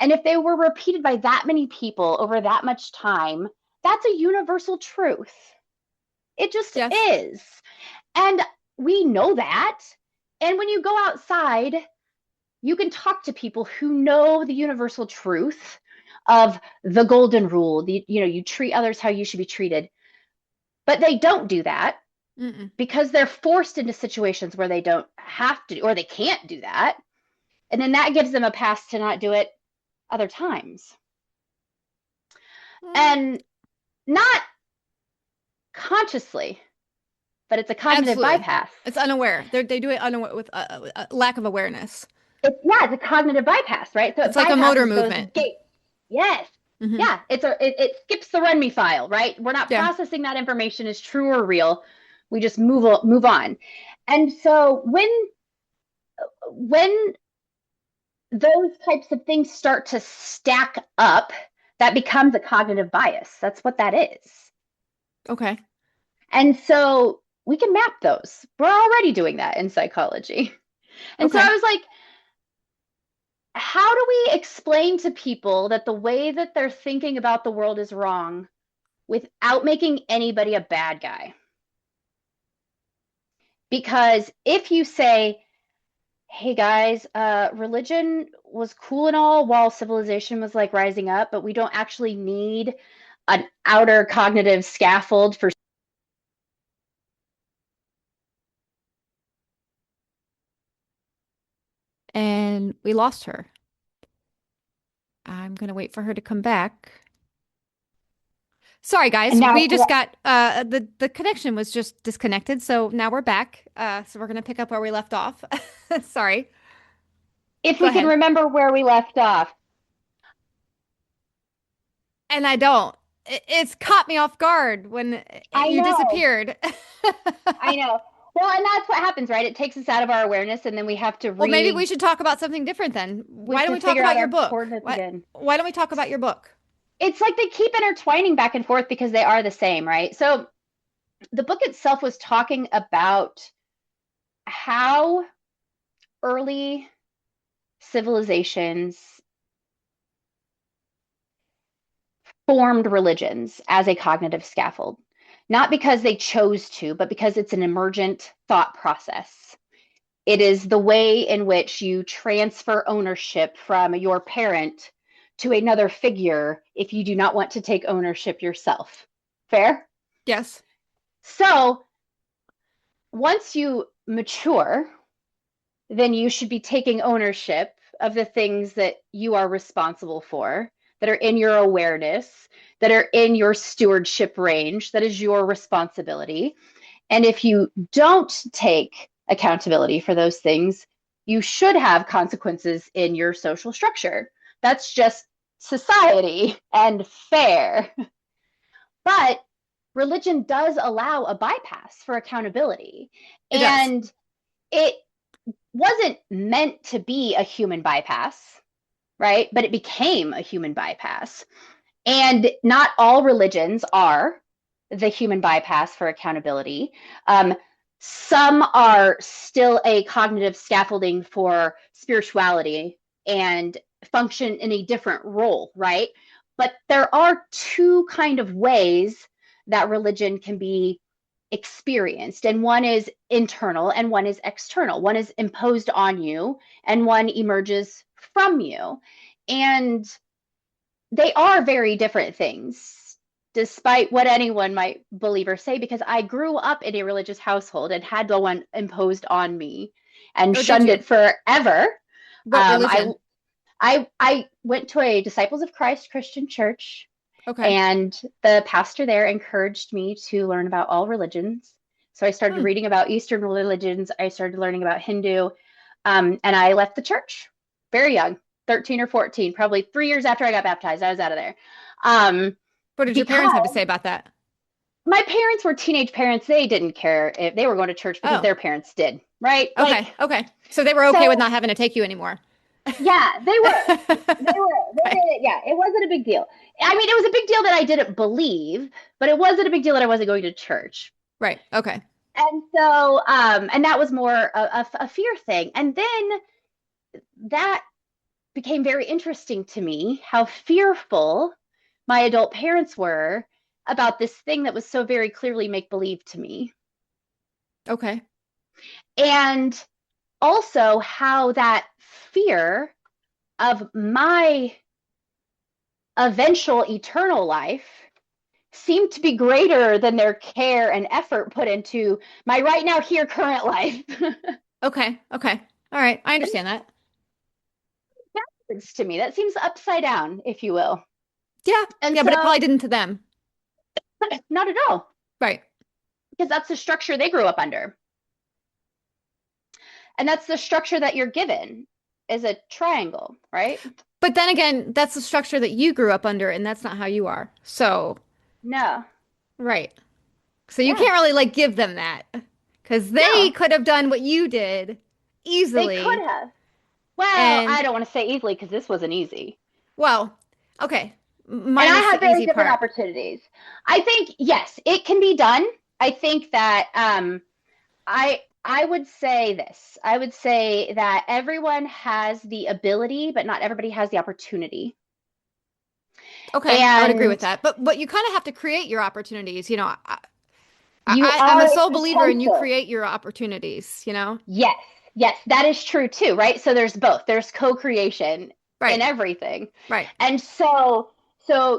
Speaker 3: And if they were repeated by that many people over that much time, that's a universal truth. It just
Speaker 2: Yes.
Speaker 3: is. And we know that. And when you go outside, you can talk to people who know the universal truth of the golden rule. You treat others how you should be treated. But they don't do that
Speaker 2: Mm-mm.
Speaker 3: because they're forced into situations where they don't have to or they can't do that. And then that gives them a pass to not do it other times.
Speaker 2: Mm,
Speaker 3: And not consciously, but it's a cognitive
Speaker 2: absolutely.
Speaker 3: bypass.
Speaker 2: It's unaware. They do it unaware with a lack of awareness.
Speaker 3: It's a cognitive bypass, right? So
Speaker 2: It's
Speaker 3: it
Speaker 2: like a motor
Speaker 3: bypasses those
Speaker 2: movement.
Speaker 3: gates. Yes.
Speaker 2: Hmm.
Speaker 3: Yeah, it skips the run me file, right? We're not
Speaker 2: Yeah.
Speaker 3: processing that information as true or real. We just move on. And so when those types of things start to stack up, that becomes a cognitive bias. That's what that is.
Speaker 2: Okay.
Speaker 3: And so we can map those. We're already doing that in psychology. And so
Speaker 2: Okay.
Speaker 3: I was like, how do we explain to people that the way that they're thinking about the world is wrong without making anybody a bad guy? Because if you say, hey guys, religion was cool and all while civilization was like rising up, but we don't actually need an outer cognitive scaffold for.
Speaker 2: And we lost her. I'm going to wait for her to come back. Sorry,
Speaker 3: And
Speaker 2: guys.
Speaker 3: now,
Speaker 2: We just got the connection was just disconnected. So now we're back. So we're going to pick up where we left off. Sorry.
Speaker 3: if
Speaker 2: Go
Speaker 3: we can
Speaker 2: ahead.
Speaker 3: remember where we left off.
Speaker 2: And I don't. It's caught me off guard when
Speaker 3: I
Speaker 2: you
Speaker 3: know,
Speaker 2: disappeared.
Speaker 3: I know. Well, and that's what happens, right? It takes us out of our awareness, and then we have to
Speaker 2: Well, maybe we should talk about something different then.
Speaker 3: we
Speaker 2: Why
Speaker 3: have
Speaker 2: don't
Speaker 3: to
Speaker 2: we talk
Speaker 3: figure
Speaker 2: about
Speaker 3: out
Speaker 2: your
Speaker 3: our
Speaker 2: book?
Speaker 3: coordinates again.
Speaker 2: Why don't we talk about your book?
Speaker 3: It's like they keep intertwining back and forth because they are the same, right? So the book itself was talking about how early civilizations formed religions as a cognitive scaffold, not because they chose to, but because it's an emergent thought process. It is the way in which you transfer ownership from your parent to another figure if you do not want to take ownership yourself. Fair?
Speaker 2: Yes.
Speaker 3: So once you mature, then you should be taking ownership of the things that you are responsible for, that are in your awareness, that are in your stewardship range, that is your responsibility. And if you don't take accountability for those things, you should have consequences in your social structure. That's just society and fair. But religion does allow a bypass for accountability.
Speaker 2: It does.
Speaker 3: And it wasn't meant to be a human bypass, right? But it became a human bypass. And not all religions are the human bypass for accountability. Some are still a cognitive scaffolding for spirituality and function in a different role, right? But there are two kind of ways that religion can be experienced, and one is internal and one is external. One is imposed on you and one emerges from you. And they are very different things, despite what anyone might believe or say, because I grew up in a religious household and had the one imposed on me and
Speaker 2: Oh, did
Speaker 3: shunned
Speaker 2: you?
Speaker 3: it forever.
Speaker 2: What
Speaker 3: Um,
Speaker 2: religion?
Speaker 3: I went to a Disciples of Christ Christian church,
Speaker 2: Okay.
Speaker 3: and the pastor there encouraged me to learn about all religions. So I started
Speaker 2: Hmm.
Speaker 3: reading about Eastern religions. I started learning about Hindu, and I left the church very young, 13 or 14, probably 3 years after I got baptized. I was out of there. Um,
Speaker 2: What did your parents have to
Speaker 3: because
Speaker 2: say about that?
Speaker 3: my parents were teenage parents. They didn't care if they were going to church because
Speaker 2: Oh,
Speaker 3: their parents did, right?
Speaker 2: okay.
Speaker 3: Like,
Speaker 2: Okay. So they were okay with
Speaker 3: so
Speaker 2: not having to take you anymore.
Speaker 3: yeah, they were. They were. They
Speaker 2: Okay.
Speaker 3: did it. Yeah, it wasn't a big deal. I mean, it was a big deal that I didn't believe, but it wasn't a big deal that I wasn't going to church.
Speaker 2: Right. Okay.
Speaker 3: And so, and that was more a fear thing. And then that became very interesting to me how fearful my adult parents were about this thing that was so very clearly make believe to me.
Speaker 2: Okay.
Speaker 3: And also how that fear of my eventual eternal life seemed to be greater than their care and effort put into my right now here current life.
Speaker 2: Okay. Okay. All right. I understand that.
Speaker 3: To me that seems upside down, if you will.
Speaker 2: Yeah.
Speaker 3: And
Speaker 2: Yeah, but it
Speaker 3: so,
Speaker 2: probably didn't to them.
Speaker 3: not at all,
Speaker 2: Right.
Speaker 3: because that's the structure they grew up under, and that's the structure that you're given is a triangle, right?
Speaker 2: But then again, that's the structure that you grew up under, and that's not how you are. So,
Speaker 3: No.
Speaker 2: right. So you
Speaker 3: Yeah.
Speaker 2: can't really like give them that because they
Speaker 3: No,
Speaker 2: could have done what you did
Speaker 3: they could
Speaker 2: easily.
Speaker 3: have. Well, I
Speaker 2: And
Speaker 3: don't want to say easily because this wasn't easy.
Speaker 2: well, okay,
Speaker 3: And I
Speaker 2: minus
Speaker 3: had
Speaker 2: the
Speaker 3: very
Speaker 2: easy
Speaker 3: different
Speaker 2: part.
Speaker 3: opportunities. I think yes, it can be done. I think that I would say this. I would say that everyone has the ability, but not everybody has the opportunity.
Speaker 2: Okay, I would agree with
Speaker 3: And
Speaker 2: that. But you kind of have to create your opportunities.
Speaker 3: You
Speaker 2: I'm
Speaker 3: are
Speaker 2: a
Speaker 3: a
Speaker 2: sole believer in you
Speaker 3: potential.
Speaker 2: create your opportunities, you know?
Speaker 3: Yes, yes, that is true too, right? So there's both. There's co-creation in
Speaker 2: Right,
Speaker 3: everything.
Speaker 2: right,
Speaker 3: And so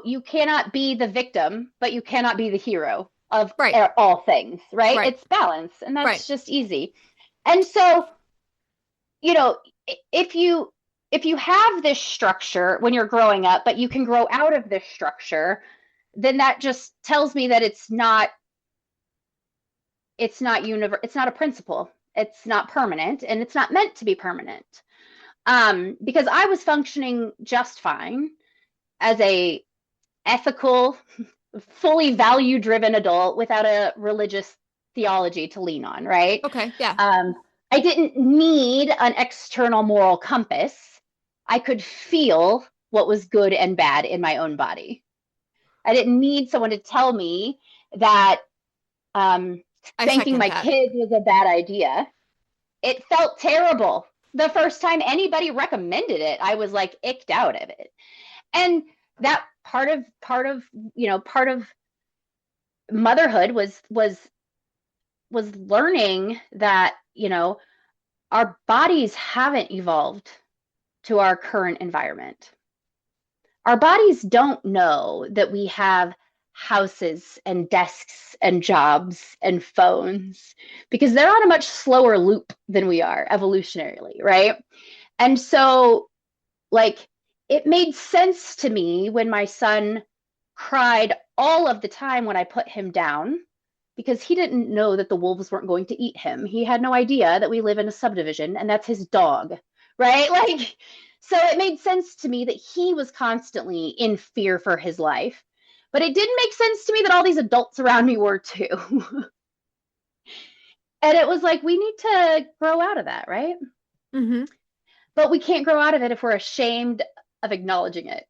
Speaker 3: you cannot be the victim, but you cannot be the hero of
Speaker 2: right,
Speaker 3: all things, right?
Speaker 2: right,
Speaker 3: It's balance, and
Speaker 2: right.
Speaker 3: that's just easy. And so, you know, if you have this structure when you're growing up, but you can grow out of this structure, then that just tells me that it's not a principle. It's not permanent, and it's not meant to be permanent. Because I was functioning just fine as a ethical, fully value driven adult without a religious theology to lean on, right?
Speaker 2: Okay, yeah.
Speaker 3: Um, I didn't need an external moral compass. I could feel what was good and bad in my own body. I didn't need someone to tell me that um,
Speaker 2: I
Speaker 3: spanking
Speaker 2: second
Speaker 3: my
Speaker 2: that.
Speaker 3: kids was a bad idea. It felt terrible. The first time anybody recommended it, I was like icked out of it. And that part of motherhood was learning that, our bodies haven't evolved to our current environment. Our bodies don't know that we have houses and desks and jobs and phones because they're on a much slower loop than we are evolutionarily, right? And so, like, it made sense to me when my son cried all of the time when I put him down because he didn't know that the wolves weren't going to eat him. He had no idea that we live in a subdivision and that's his dog, right? Like, so it made sense to me that he was constantly in fear for his life. But it didn't make sense to me that all these adults around me were too. And it was like, we need to grow out of that, right?
Speaker 2: Hmm.
Speaker 3: But we can't grow out of it if we're ashamed of acknowledging it.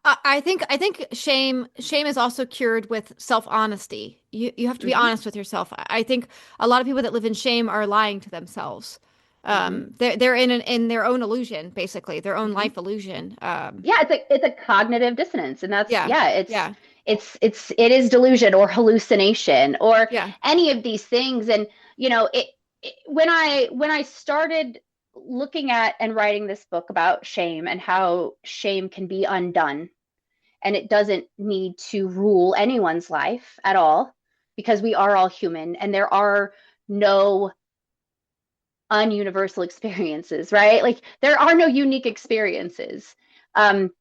Speaker 2: I think shame is also cured with self-honesty. You have to be
Speaker 3: Hmm.
Speaker 2: honest with yourself. I think a lot of people that live in shame are lying to themselves.
Speaker 3: Hmm.
Speaker 2: They're in their own illusion, basically, their own
Speaker 3: Hmm.
Speaker 2: life illusion.
Speaker 3: Yeah, it's a cognitive dissonance, and that's
Speaker 2: Yeah,
Speaker 3: yeah,
Speaker 2: yeah,
Speaker 3: it is delusion or hallucination or
Speaker 2: yeah.
Speaker 3: any of these things. And when I started looking at and writing this book about shame and how shame can be undone, and it doesn't need to rule anyone's life at all because we are all human and there are no ununiversal experiences, right? Like there are no unique experiences. Um,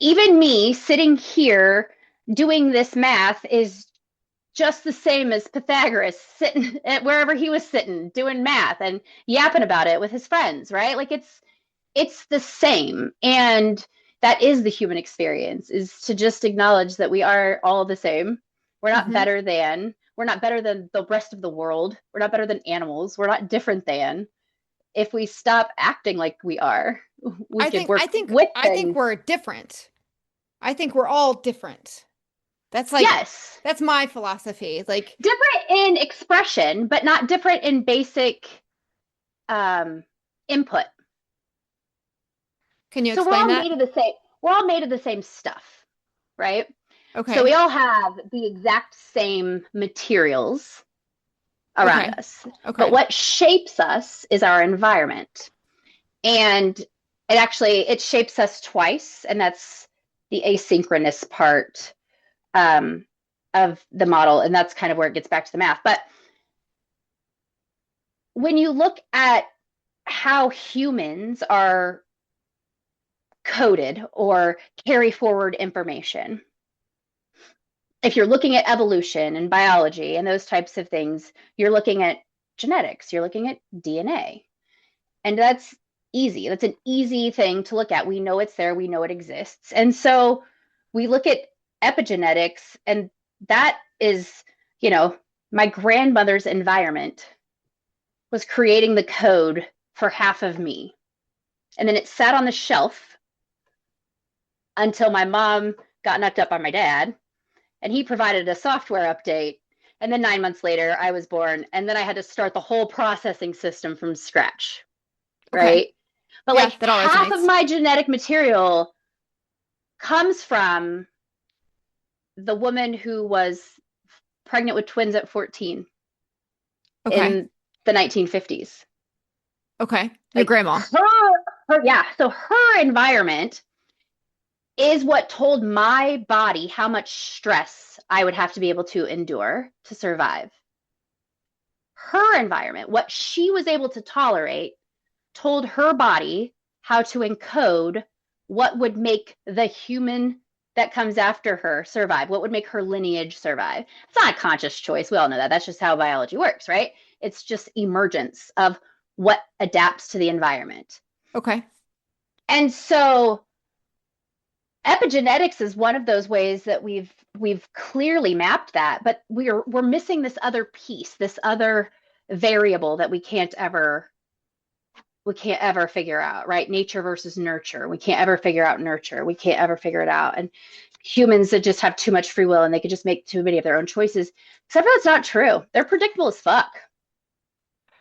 Speaker 3: Even me sitting here doing this math is just the same as Pythagoras sitting at wherever he was sitting doing math and yapping about it with his friends, right? Like it's the same. And that is the human experience, is to just acknowledge that we are all the same.
Speaker 2: Hmm.
Speaker 3: We're not better than the rest of the world. We're not better than animals. We're not different than. If we stop acting like we are, we
Speaker 2: I
Speaker 3: could
Speaker 2: think I
Speaker 3: work
Speaker 2: think
Speaker 3: with
Speaker 2: I think
Speaker 3: things.
Speaker 2: we're different. I think we're all different. That's like
Speaker 3: Yes,
Speaker 2: that's my philosophy. Like,
Speaker 3: different in expression, but not different in basic um, input.
Speaker 2: can you
Speaker 3: So we're
Speaker 2: explain
Speaker 3: all
Speaker 2: that?
Speaker 3: made of the same. We're all made of the same stuff, right? So we
Speaker 2: Okay.
Speaker 3: all have the exact same materials around
Speaker 2: Okay.
Speaker 3: us, but
Speaker 2: Okay.
Speaker 3: what shapes us is our environment, and it shapes us twice, and that's the asynchronous part um, of the model, and that's kind of where it gets back to the math. But when you look at how humans are coded or carry forward information, if you're looking at evolution and biology and those types of things, you're looking at genetics, you're looking at DNA. And that's easy. That's an easy thing to look at. We know it's there, we know it exists. And so we look at epigenetics, and that is, you know, my grandmother's environment was creating the code for half of me. And then it sat on the shelf until my mom got knocked up by my dad, and he provided a software update. And then 9 months later, I was born, and then I had to start the whole processing system from scratch,
Speaker 2: Okay.
Speaker 3: right? But
Speaker 2: Yeah,
Speaker 3: like
Speaker 2: that all
Speaker 3: half of
Speaker 2: resonates.
Speaker 3: my genetic material comes from the woman who was pregnant with twins at 14
Speaker 2: Okay.
Speaker 3: in the 1950s.
Speaker 2: Okay. Your
Speaker 3: Like
Speaker 2: grandma.
Speaker 3: yeah. So her environment is what told my body how much stress I would have to be able to endure to survive. Her environment, what she was able to tolerate, told her body how to encode what would make the human that comes after her survive, what would make her lineage survive. It's not a conscious choice. We all know that. That's just how biology works, right? It's just emergence of what adapts to the environment.
Speaker 2: Okay.
Speaker 3: And so epigenetics is one of those ways that we've clearly mapped that, but we're missing this other piece, this other variable that we can't ever figure out, right? Nature versus nurture. We can't ever figure out nurture. We can't ever figure it out. And humans that just have too much free will and they could just make too many of their own choices. Except for that's not true. They're predictable as fuck.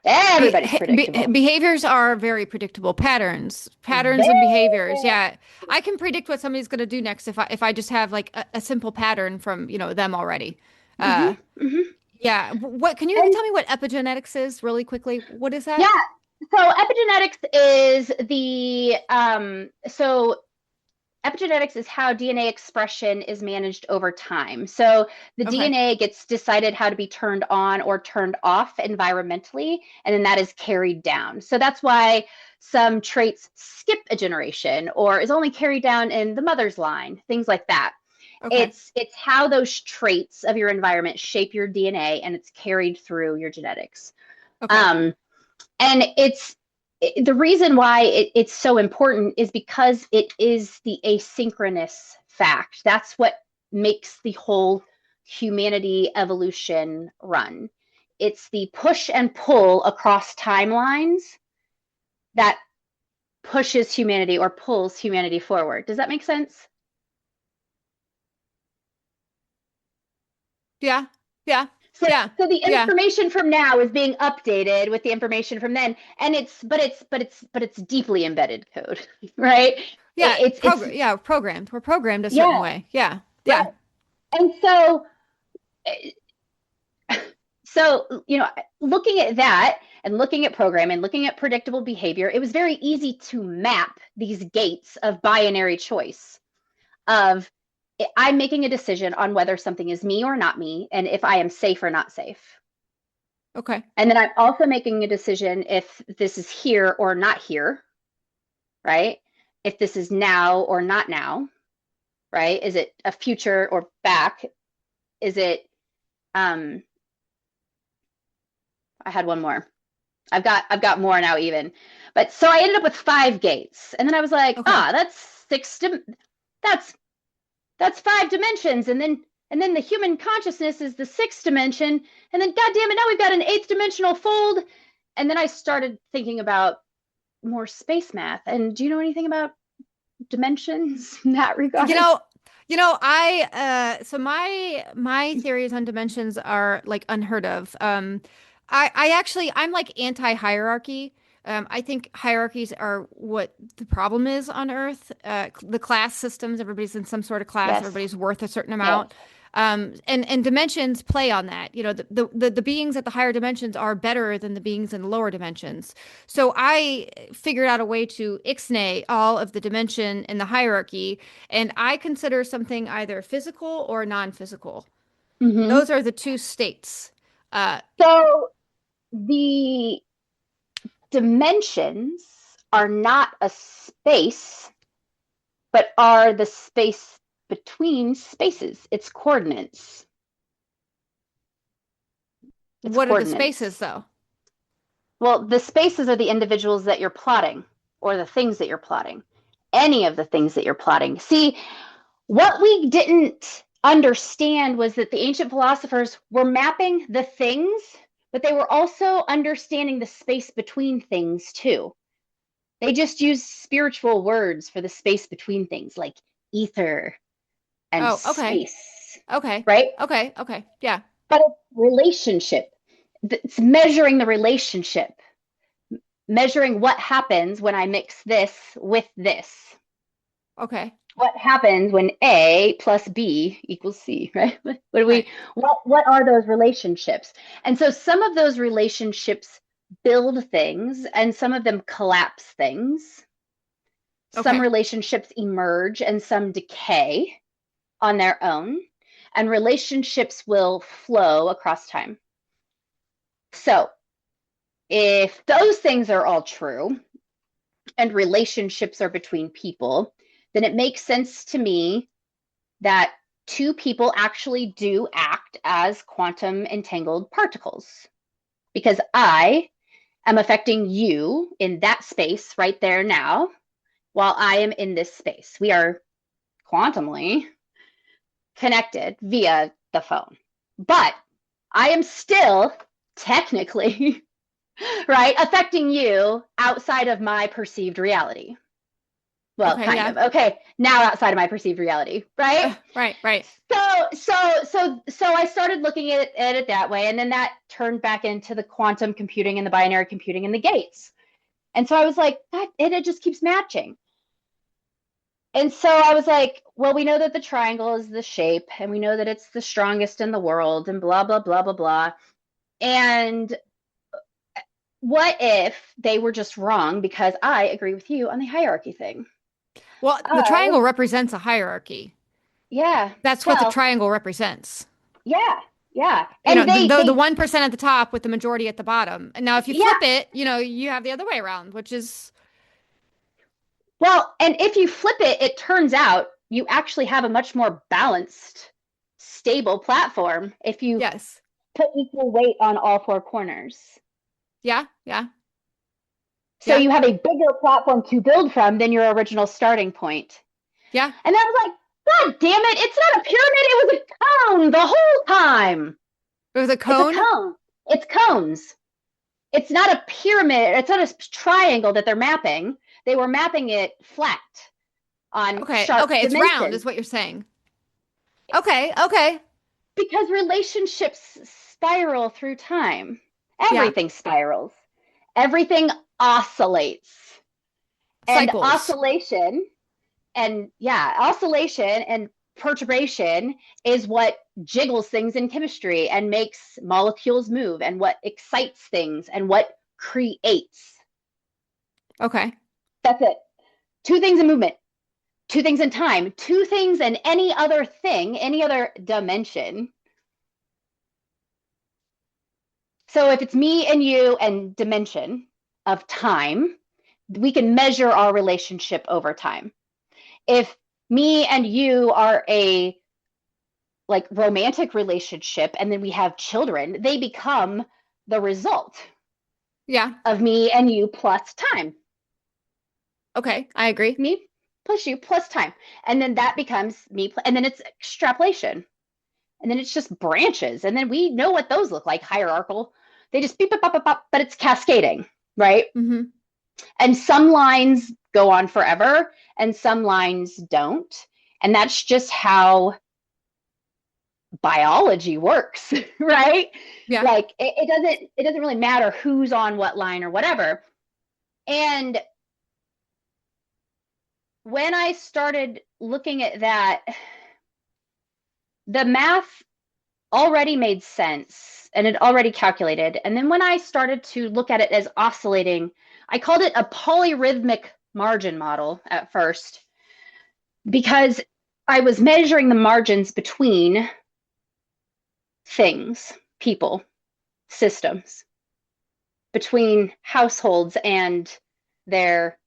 Speaker 3: Everybody's predictable.
Speaker 2: Behaviors are very predictable. Patterns
Speaker 3: Very.
Speaker 2: and behaviors. Yeah. I can predict what somebody's going to do next if I just have like a simple pattern from, them already. Yeah. What can you tell me what epigenetics is really quickly? What is that?
Speaker 3: Yeah. So epigenetics is epigenetics is how DNA expression is managed over time. So the
Speaker 2: Okay.
Speaker 3: DNA gets decided how to be turned on or turned off environmentally, and then that is carried down. So that's why some traits skip a generation or is only carried down in the mother's line, things like that.
Speaker 2: Okay.
Speaker 3: It's how those traits of your environment shape your DNA, and it's carried through your genetics.
Speaker 2: Okay.
Speaker 3: And the reason why it's so important is because it is the asynchronous fact. That's what makes the whole humanity evolution run. It's the push and pull across timelines that pushes humanity or pulls humanity forward. Does that make sense?
Speaker 2: Yeah. Yeah.
Speaker 3: So,
Speaker 2: Yeah.
Speaker 3: so the
Speaker 2: Yeah.
Speaker 3: information from now is being updated with the information from then, and it's deeply embedded code, right?
Speaker 2: Yeah.
Speaker 3: It's
Speaker 2: Yeah. Programmed. We're programmed a certain
Speaker 3: yeah,
Speaker 2: way. Yeah.
Speaker 3: right.
Speaker 2: Yeah.
Speaker 3: And so looking at that and looking at programming, looking at predictable behavior, it was very easy to map these gates of binary choice of I'm making a decision on whether something is me or not me, and if I am safe or not safe.
Speaker 2: Okay.
Speaker 3: And then I'm also making a decision if this is here or not here, right? If this is now or not now, right? Is it a future or back? Is it I had one more. I've got more now even. But so I ended up with 5 gates. And then I was like,
Speaker 2: Okay.
Speaker 3: that's 5 dimensions, and then the human consciousness is the 6th dimension, and then god damn it, now we've got an 8th dimensional fold. And then I started thinking about more space math. And do you know anything about dimensions in that regard?
Speaker 2: So my theories on dimensions are like unheard of. I'm like anti-hierarchy. I think hierarchies are what the problem is on Earth. The class systems, everybody's in some sort of class,
Speaker 3: Yes.
Speaker 2: everybody's worth a certain
Speaker 3: Yes.
Speaker 2: amount. And dimensions play on that. The beings at the higher dimensions are better than the beings in the lower dimensions. So I figured out a way to ixnay all of the dimension in the hierarchy, and I consider something either physical or non-physical.
Speaker 3: Mm-hmm.
Speaker 2: Those are the two states.
Speaker 3: So the dimensions are not a space, but are the space between spaces. It's coordinates.
Speaker 2: What are the spaces, though?
Speaker 3: Well, the spaces are the individuals that you're plotting, or the things that you're plotting. Any of the things that you're plotting. See, what we didn't understand was that the ancient philosophers were mapping the things, but they were also understanding the space between things too. They just used spiritual words for the space between things, like ether and
Speaker 2: Okay.
Speaker 3: space.
Speaker 2: Okay.
Speaker 3: Right?
Speaker 2: Okay. Yeah.
Speaker 3: But it's relationship. It's measuring the relationship, measuring what happens when I mix this with this.
Speaker 2: Okay.
Speaker 3: what happens when A plus B equals C, right? What do we
Speaker 2: Right.
Speaker 3: what are those relationships? And so some of those relationships build things and some of them collapse things. Some
Speaker 2: Okay.
Speaker 3: relationships emerge and some decay on their own, and relationships will flow across time. So, if those things are all true and relationships are between people, then it makes sense to me that two people actually do act as quantum entangled particles because I am affecting you in that space right there now while I am in this space. We are quantumly connected via the phone, but I am still technically, right, affecting you outside of my perceived reality. Well,
Speaker 2: Okay.
Speaker 3: kind
Speaker 2: Yeah.
Speaker 3: of. Okay, now outside of my perceived reality, right?
Speaker 2: Right. Right.
Speaker 3: So I started looking at it that way, and then that turned back into the quantum computing and the binary computing and the gates. And so I was like, that it just keeps matching. And so I was like, well, we know that the triangle is the shape, and we know that it's the strongest in the world, and blah blah blah blah blah. And what if they were just wrong because I agree with you on the hierarchy thing?
Speaker 2: Well, the
Speaker 3: I,
Speaker 2: triangle represents a hierarchy.
Speaker 3: yeah,
Speaker 2: That's what the
Speaker 3: well,
Speaker 2: triangle represents.
Speaker 3: yeah, yeah.
Speaker 2: You know,
Speaker 3: And
Speaker 2: the
Speaker 3: they,
Speaker 2: 1% at the top with the majority at the bottom. And now if you
Speaker 3: yeah.
Speaker 2: flip it, you know, you have the other way around, which is
Speaker 3: Well, and if you flip it, it turns out you actually have a much more balanced, stable platform if you
Speaker 2: yes.
Speaker 3: put equal weight on all four corners.
Speaker 2: Yeah, yeah,
Speaker 3: So
Speaker 2: yeah,
Speaker 3: you have a bigger platform to build from than your original starting point.
Speaker 2: yeah.
Speaker 3: And I was like, God damn it, it's not a pyramid, it was a cone the whole time.
Speaker 2: It was a
Speaker 3: It's a
Speaker 2: cone.
Speaker 3: cone. It's cones. It's not a pyramid, it's not a triangle that they're mapping. They were mapping it flat on
Speaker 2: Okay,
Speaker 3: sharp
Speaker 2: okay, it's round,
Speaker 3: dimensions
Speaker 2: is what you're saying. Okay, okay.
Speaker 3: because relationships spiral through time.
Speaker 2: Yeah,
Speaker 3: Everything spirals. Everything oscillates. And
Speaker 2: cycles.
Speaker 3: oscillation and perturbation is what jiggles things in chemistry and makes molecules move and what excites things and what creates.
Speaker 2: Okay,
Speaker 3: That's it. Two things in movement, two things in time, two things in any other thing, any other dimension. So if it's me and you and dimension of time, we can measure our relationship over time. If me and you are a like romantic relationship and then we have children, they become the result
Speaker 2: yeah,
Speaker 3: of me and you plus time.
Speaker 2: okay, I agree.
Speaker 3: Me plus you plus time. And then that becomes me, and then it's extrapolation. And then it's just branches. And then we know what those look like hierarchical. They just beep, beep, beep, beep, beep, but it's cascading, right?
Speaker 2: Mm-hmm.
Speaker 3: And some lines go on forever and some lines don't. And that's just how biology works, right?
Speaker 2: Yeah,
Speaker 3: Like it doesn't really matter who's on what line or whatever. And when I started looking at that, the math already made sense and it already calculated. And then when I started to look at it as oscillating, I called it a polyrhythmic margin model at first because I was measuring the margins between things, people, systems, between households and their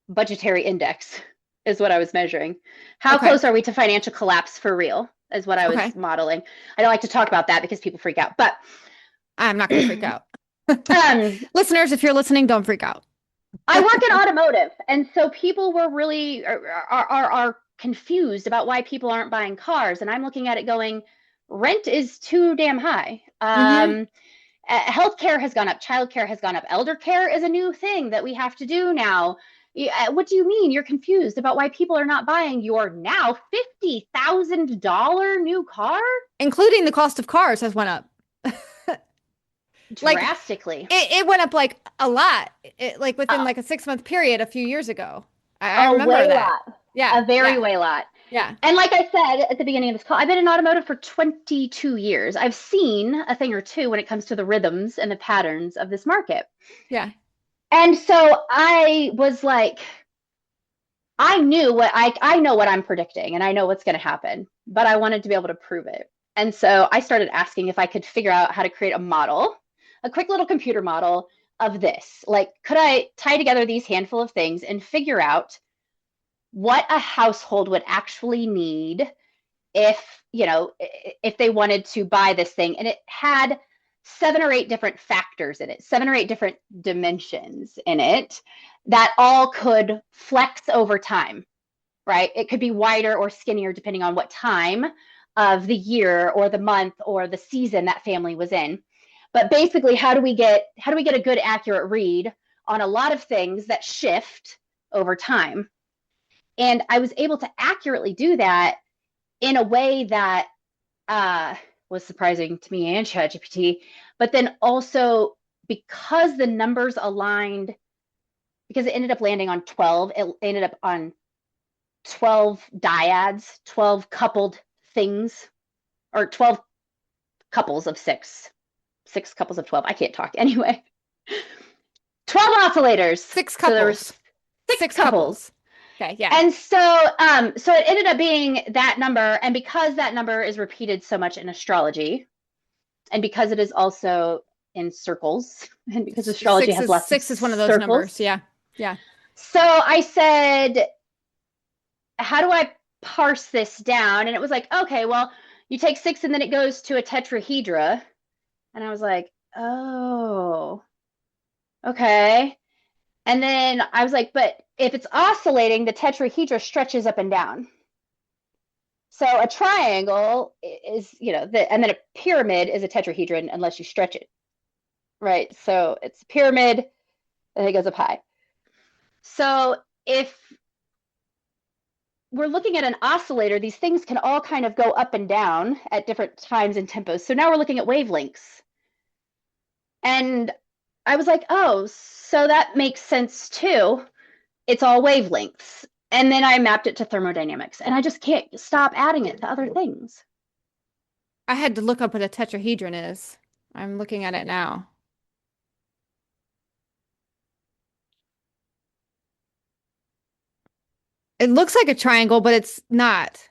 Speaker 3: budgetary index is what I was measuring. How
Speaker 2: okay,
Speaker 3: close are we to financial collapse for real is what I was
Speaker 2: okay.
Speaker 3: modeling. I don't like to talk about that because people freak out, but
Speaker 2: I'm not going to freak out.
Speaker 3: um,
Speaker 2: Listeners, if you're listening, don't freak out.
Speaker 3: I work in automotive, and so people were really are confused about why people aren't buying cars, and I'm looking at it going, rent is too damn high.
Speaker 2: Mm-hmm.
Speaker 3: Healthcare has gone up, childcare has gone up, elder care is a new thing that we have to do now. What do you mean? You're confused about why people are not buying your now $50,000 new car?
Speaker 2: Including the cost of cars has went up. Like
Speaker 3: Drastically.
Speaker 2: it went up like a lot, like within
Speaker 3: Uh,
Speaker 2: like a 6 month period a few years ago. I
Speaker 3: a
Speaker 2: remember
Speaker 3: way
Speaker 2: that.
Speaker 3: lot.
Speaker 2: Yeah.
Speaker 3: A very
Speaker 2: Yeah.
Speaker 3: way lot.
Speaker 2: Yeah.
Speaker 3: And like I said at the beginning of this call, I've been in automotive for 22 years. I've seen a thing or two when it comes to the rhythms and the patterns of this market.
Speaker 2: Yeah.
Speaker 3: And so I was like, I know what I'm predicting and I know what's going to happen, but I wanted to be able to prove it. And so I started asking if I could figure out how to create a model, a quick little computer model of this. Like, could I tie together these handful of things and figure out what a household would actually need if, if they wanted to buy this thing? And it had 7 or 8 different factors in it, 7 or 8 different dimensions in it that all could flex over time, right? It could be wider or skinnier depending on what time of the year or the month or the season that family was in. But basically, how do we get a good accurate read on a lot of things that shift over time? And I was able to accurately do that in a way that was surprising to me and ChatGPT, but then also because the numbers aligned, because it ended up landing on 12, it ended up on 12 dyads, 12 coupled things, or 12 couples of six couples of 12. I can't talk anyway. 12 oscillators.
Speaker 2: Six
Speaker 3: So there
Speaker 2: couples.
Speaker 3: were six couples.
Speaker 2: Okay. Yeah.
Speaker 3: And so it ended up being that number. And because that number is repeated so much in astrology, and because it is also in circles, and because astrology has lots of
Speaker 2: six is one of those
Speaker 3: circles.
Speaker 2: numbers. Yeah. Yeah.
Speaker 3: So I said, how do I parse this down? And it was like, okay, well, you take 6 and then it goes to a tetrahedra. And I was like, oh, okay. And then I was like, but if it's oscillating, the tetrahedra stretches up and down. So a triangle is, and then a pyramid is a tetrahedron unless you stretch it, right? So it's a pyramid and it goes up high. So if we're looking at an oscillator, these things can all kind of go up and down at different times and tempos. So now we're looking at wavelengths. And I was like, oh, so that makes sense too. It's all wavelengths. And then I mapped it to thermodynamics, and I just can't stop adding it to other things.
Speaker 2: I had to look up what a tetrahedron is. I'm looking at it now. It looks like a triangle, but it's not.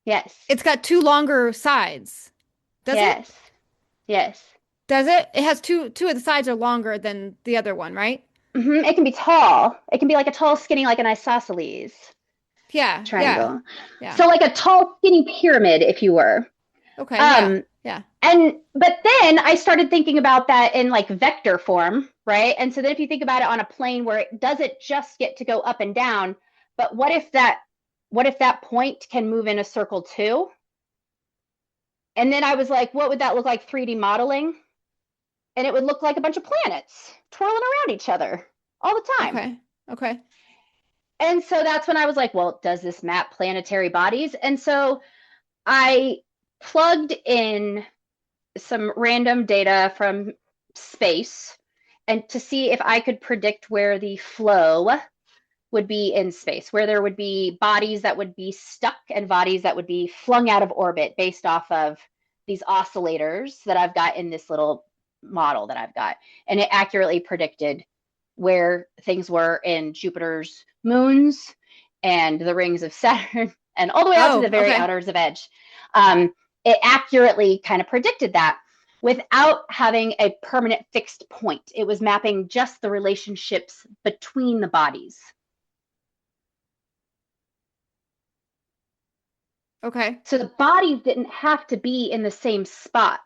Speaker 3: Yes.
Speaker 2: It's got 2 longer sides. Does
Speaker 3: yes.
Speaker 2: it?
Speaker 3: Yes.
Speaker 2: Does it? It has two of the sides are longer than the other one, right?
Speaker 3: Mm-hmm. It can be tall. It can be like a tall, skinny, like an isosceles triangle.
Speaker 2: Yeah.
Speaker 3: So like a tall, skinny pyramid, if you were.
Speaker 2: Okay. Yeah.
Speaker 3: But then I started thinking about that in like vector form, right? And so then if you think about it on a plane where it doesn't just get to go up and down, but what if that point can move in a circle too? And then I was like, what would that look like 3D modeling? And it would look like a bunch of planets twirling around each other all the time.
Speaker 2: Okay.
Speaker 3: And so that's when I was like, well, does this map planetary bodies? And so I plugged in some random data from space and to see if I could predict where the flow would be in space, where there would be bodies that would be stuck and bodies that would be flung out of orbit based off of these oscillators that I've got in this little model that I've got. And it accurately predicted where things were in Jupiter's moons and the rings of Saturn and all the way out to the very outers of edge. It accurately kind of predicted that without having a permanent fixed point. It was mapping just the relationships between the bodies.
Speaker 2: Okay.
Speaker 3: So the bodies didn't have to be in the same spot.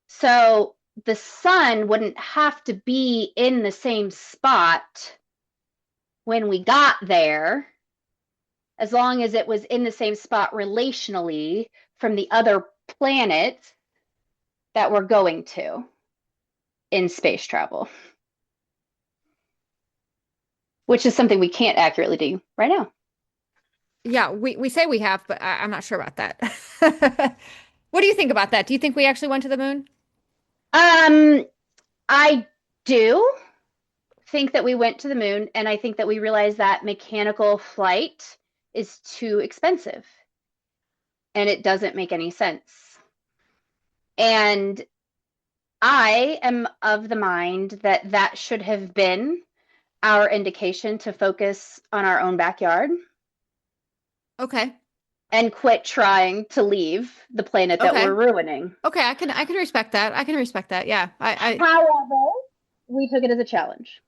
Speaker 3: So the sun wouldn't have to be in the same spot when we got there, as long as it was in the same spot relationally from the other planets that we're going to in space travel, which is something we can't accurately do right now.
Speaker 2: Yeah, we say we have, but I'm not sure about that. What do you think about that? Do you think we actually went to the moon?
Speaker 3: I do think that we went to the moon, and I think that we realized that mechanical flight is too expensive and it doesn't make any sense. And I am of the mind that that should have been our indication to focus on our own backyard
Speaker 2: Okay.
Speaker 3: and quit trying to leave the planet that
Speaker 2: Okay.
Speaker 3: we're ruining.
Speaker 2: Okay. I can respect that. I can respect that. Yeah.
Speaker 3: However, we took it as a challenge.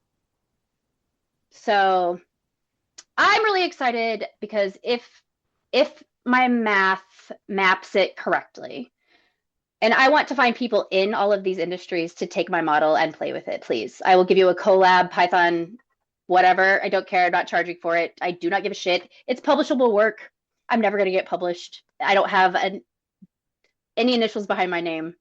Speaker 3: So I'm really excited because if my math maps it correctly, and I want to find people in all of these industries to take my model and play with it, please. I will give you a collab, Python, whatever. I don't care. I'm not charging for it. I do not give a shit. It's publishable work. I'm never going to get published. I don't have any initials behind my name.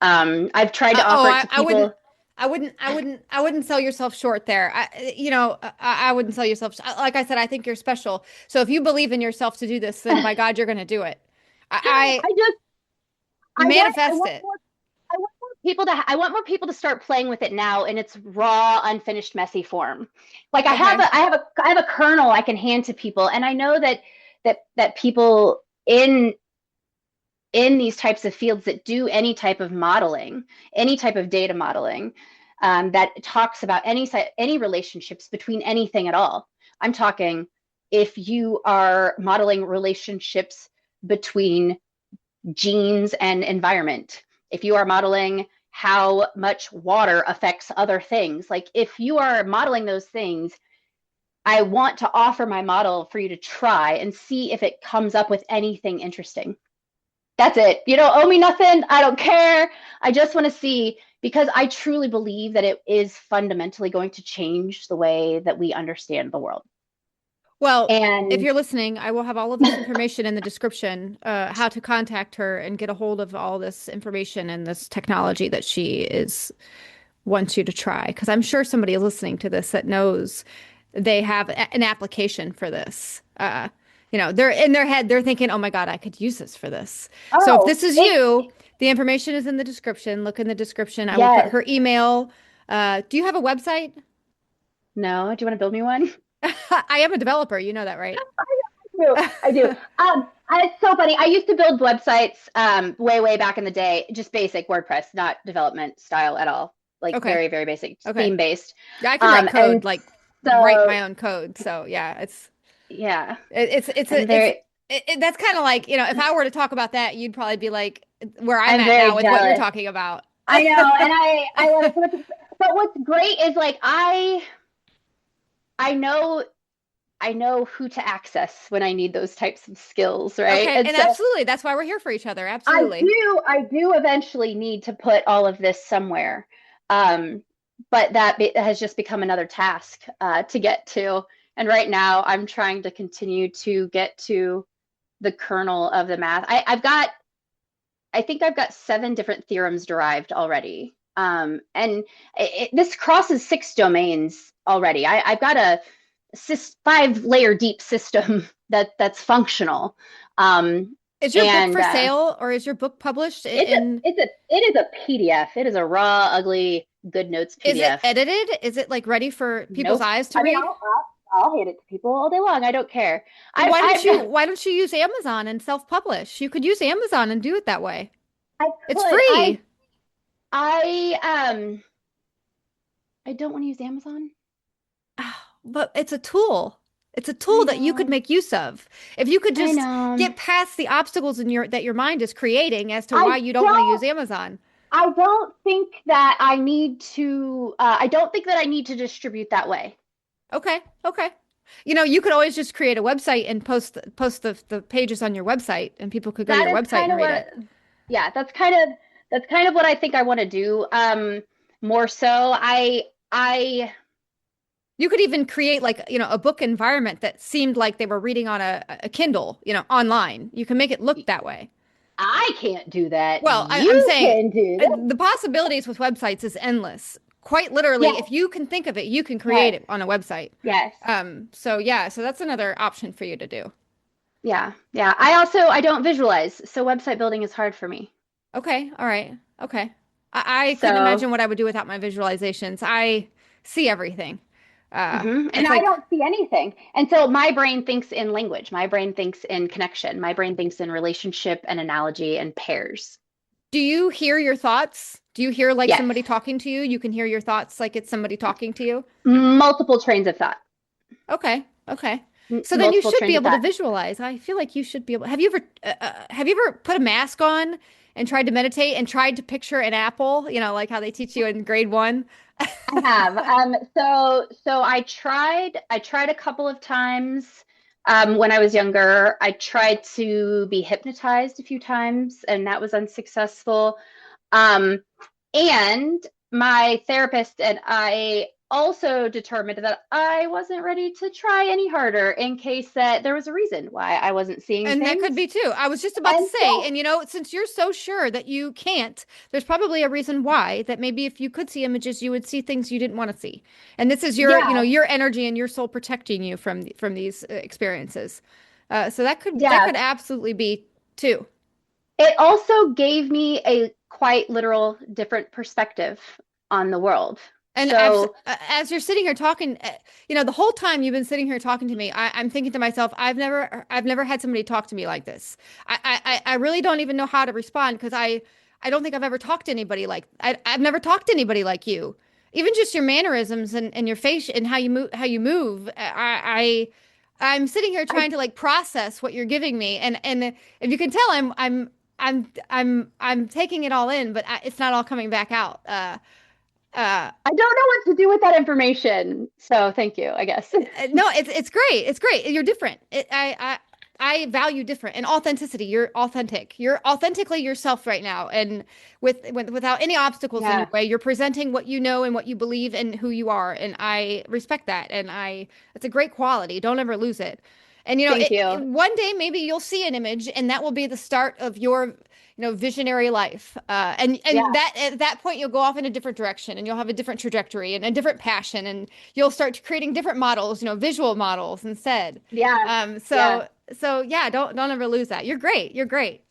Speaker 3: I've tried to offer it to people.
Speaker 2: I wouldn't sell yourself short there. I wouldn't sell yourself. Like I said, I think you're special. So if you believe in yourself to do this, then by God, you're going to do it. Manifest it.
Speaker 3: I want more people to start playing with it now in its raw, unfinished, messy form. Like I have a kernel I can hand to people, and I know that people in these types of fields that do any type of modeling, any type of data modeling, that talks about any relationships between anything at all. I'm talking if you are modeling relationships between genes and environment, if you are modeling how much water affects other things, like if you are modeling those things, I want to offer my model for you to try and see if it comes up with anything interesting. That's it. You don't owe me nothing. I don't care. I just want to see, because I truly believe that it is fundamentally going to change the way that we understand the world.
Speaker 2: Well,
Speaker 3: And
Speaker 2: if you're listening, I will have all of this information in the description, how to contact her and get a hold of all this information and this technology that wants you to try. Because I'm sure somebody is listening to this that knows they have an application for this. They're in their head, they're thinking, oh my God, I could use this for this. So if this is you, the information is in the description. Look in the description. I will put her email. Do you have a website?
Speaker 3: No. Do you want to build me one?
Speaker 2: I am a developer. You know that, right?
Speaker 3: I do. It's so funny. I used to build websites way back in the day, just basic WordPress, not development style at all. Like very, very basic, theme based.
Speaker 2: Yeah, I can write code, write my own code. So yeah, it's that's kind of like, if I were to talk about that, you'd probably be like where I'm at now with what you're talking about.
Speaker 3: I know, and I love it. But what's great is like I know who to access when I need those types of skills, right?
Speaker 2: Okay, and so, absolutely, that's why we're here for each other. Absolutely.
Speaker 3: I do eventually need to put all of this somewhere, but that has just become another task to get to. And right now, I'm trying to continue to get to the kernel of the math. I think I've got 7 different theorems derived already, and this crosses 6 domains already. I've got a 5-layer deep system that's functional.
Speaker 2: Is your book for sale, or is your book published?
Speaker 3: It is a PDF. It is a raw, ugly GoodNotes PDF.
Speaker 2: Is it edited? Is it like ready for people's eyes to read?
Speaker 3: I'll hand it to people all day long. I don't care.
Speaker 2: Why don't you use Amazon and self-publish? You could use Amazon and do it that way. It's free.
Speaker 3: I don't want to use Amazon.
Speaker 2: But it's a tool. It's a tool that you could make use of. If you could just get past the obstacles that your mind is creating as to why you don't want to use Amazon.
Speaker 3: I don't think that I need to. I don't think that I need to distribute that way.
Speaker 2: Okay. You could always just create a website and post the pages on your website, and people could go to your website and read it.
Speaker 3: Yeah, that's kind of what I think I want to do. More so,
Speaker 2: you could even create a book environment that seemed like they were reading on a Kindle, online. You can make it look that way.
Speaker 3: I can't do that.
Speaker 2: Well, I'm saying the possibilities with websites is endless. Quite literally, if you can think of it, you can create it on a website.
Speaker 3: Yes.
Speaker 2: So that's another option for you to do.
Speaker 3: Yeah. I don't visualize, so website building is hard for me.
Speaker 2: Okay. All right. Okay. I couldn't imagine what I would do without my visualizations. I see everything.
Speaker 3: And
Speaker 2: It's
Speaker 3: I
Speaker 2: like,
Speaker 3: don't see anything. And so my brain thinks in language. My brain thinks in connection. My brain thinks in relationship and analogy and pairs.
Speaker 2: do you hear your thoughts? Do you hear like
Speaker 3: Yes.
Speaker 2: somebody talking to you? You can hear your thoughts like it's somebody talking to you?
Speaker 3: Multiple trains of thought.
Speaker 2: Okay. Okay. So then you
Speaker 3: Multiple
Speaker 2: should be
Speaker 3: trains of
Speaker 2: able to
Speaker 3: thought.
Speaker 2: visualize. I feel like you should be able. Have you ever put a mask on and tried to meditate and tried to picture an apple, like how they teach you in grade one?
Speaker 3: I have. So I tried a couple of times when I was younger. I tried to be hypnotized a few times, and that was unsuccessful. Um, and my therapist and I also determined that I wasn't ready to try any harder in case that there was a reason why I wasn't seeing
Speaker 2: And that
Speaker 3: things.
Speaker 2: could be too. I was just about to
Speaker 3: And
Speaker 2: say,
Speaker 3: so,
Speaker 2: and since you're so sure that you can't, there's probably a reason why, that maybe if you could see images, you would see things you didn't want to see. And this is
Speaker 3: yeah,
Speaker 2: your energy and your soul protecting you from these experiences. So that could
Speaker 3: yeah.
Speaker 2: absolutely be too.
Speaker 3: It also gave me a quite literal different perspective on the world.
Speaker 2: And
Speaker 3: So,
Speaker 2: as you're sitting here talking, the whole time you've been sitting here talking to me, I'm thinking to myself, I've never had somebody talk to me like this. I really don't even know how to respond because I don't think I've ever talked to anybody I've never talked to anybody like you. Even just your mannerisms and your face and how you move. I'm sitting here
Speaker 3: I
Speaker 2: trying to like process what you're giving me, and if you can tell, I'm taking it all in, but it's not all coming back out. Uh,
Speaker 3: I don't know what to do with that information. So, thank you, I guess.
Speaker 2: no, it's great. It's great. You're different. I value different and authenticity. You're authentic. You're authentically yourself right now, and without any obstacles in your
Speaker 3: Yeah,
Speaker 2: way. You're presenting what you know and what you believe and who you are, and I respect that. And it's a great quality. Don't ever lose it. And
Speaker 3: thank you.
Speaker 2: one day maybe you'll see an image, and that will be the start of your visionary life. And
Speaker 3: Yeah,
Speaker 2: that at that point you'll go off in a different direction, and you'll have a different trajectory and a different passion, and you'll start creating different models, visual models instead.
Speaker 3: yeah,
Speaker 2: Um,
Speaker 3: yeah.
Speaker 2: so so yeah, don't ever lose that. You're great. You're great.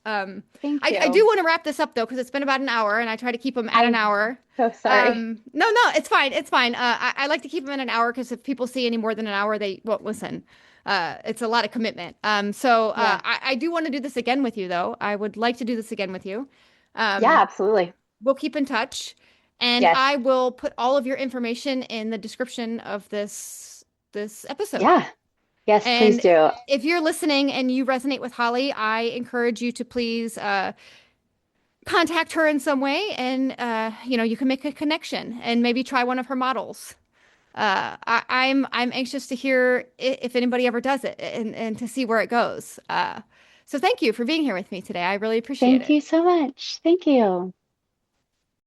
Speaker 3: Thank
Speaker 2: I do
Speaker 3: you.
Speaker 2: want to wrap this up though, because it's been about an hour, and I try to keep them at an
Speaker 3: I'm
Speaker 2: hour.
Speaker 3: so sorry.
Speaker 2: No, no, it's fine. It's fine. I like to keep them in an hour because if people see any more than an hour, they won't listen. It's a lot of commitment.
Speaker 3: Yeah,
Speaker 2: I do want to do this again with you, though. I would like to do this again with you.
Speaker 3: yeah,
Speaker 2: Um,
Speaker 3: absolutely.
Speaker 2: we'll keep in touch, and
Speaker 3: Yes.
Speaker 2: I will put all of your information in the description of this episode.
Speaker 3: Yeah. Yes, please
Speaker 2: And
Speaker 3: do.
Speaker 2: if you're listening and you resonate with Holly, I encourage you to please contact her in some way, and you can make a connection and maybe try one of her models. I'm anxious to hear if anybody ever does it, and to see where it goes. So thank you for being here with me today. I really appreciate
Speaker 3: Thank
Speaker 2: it.
Speaker 3: you so much. Thank you.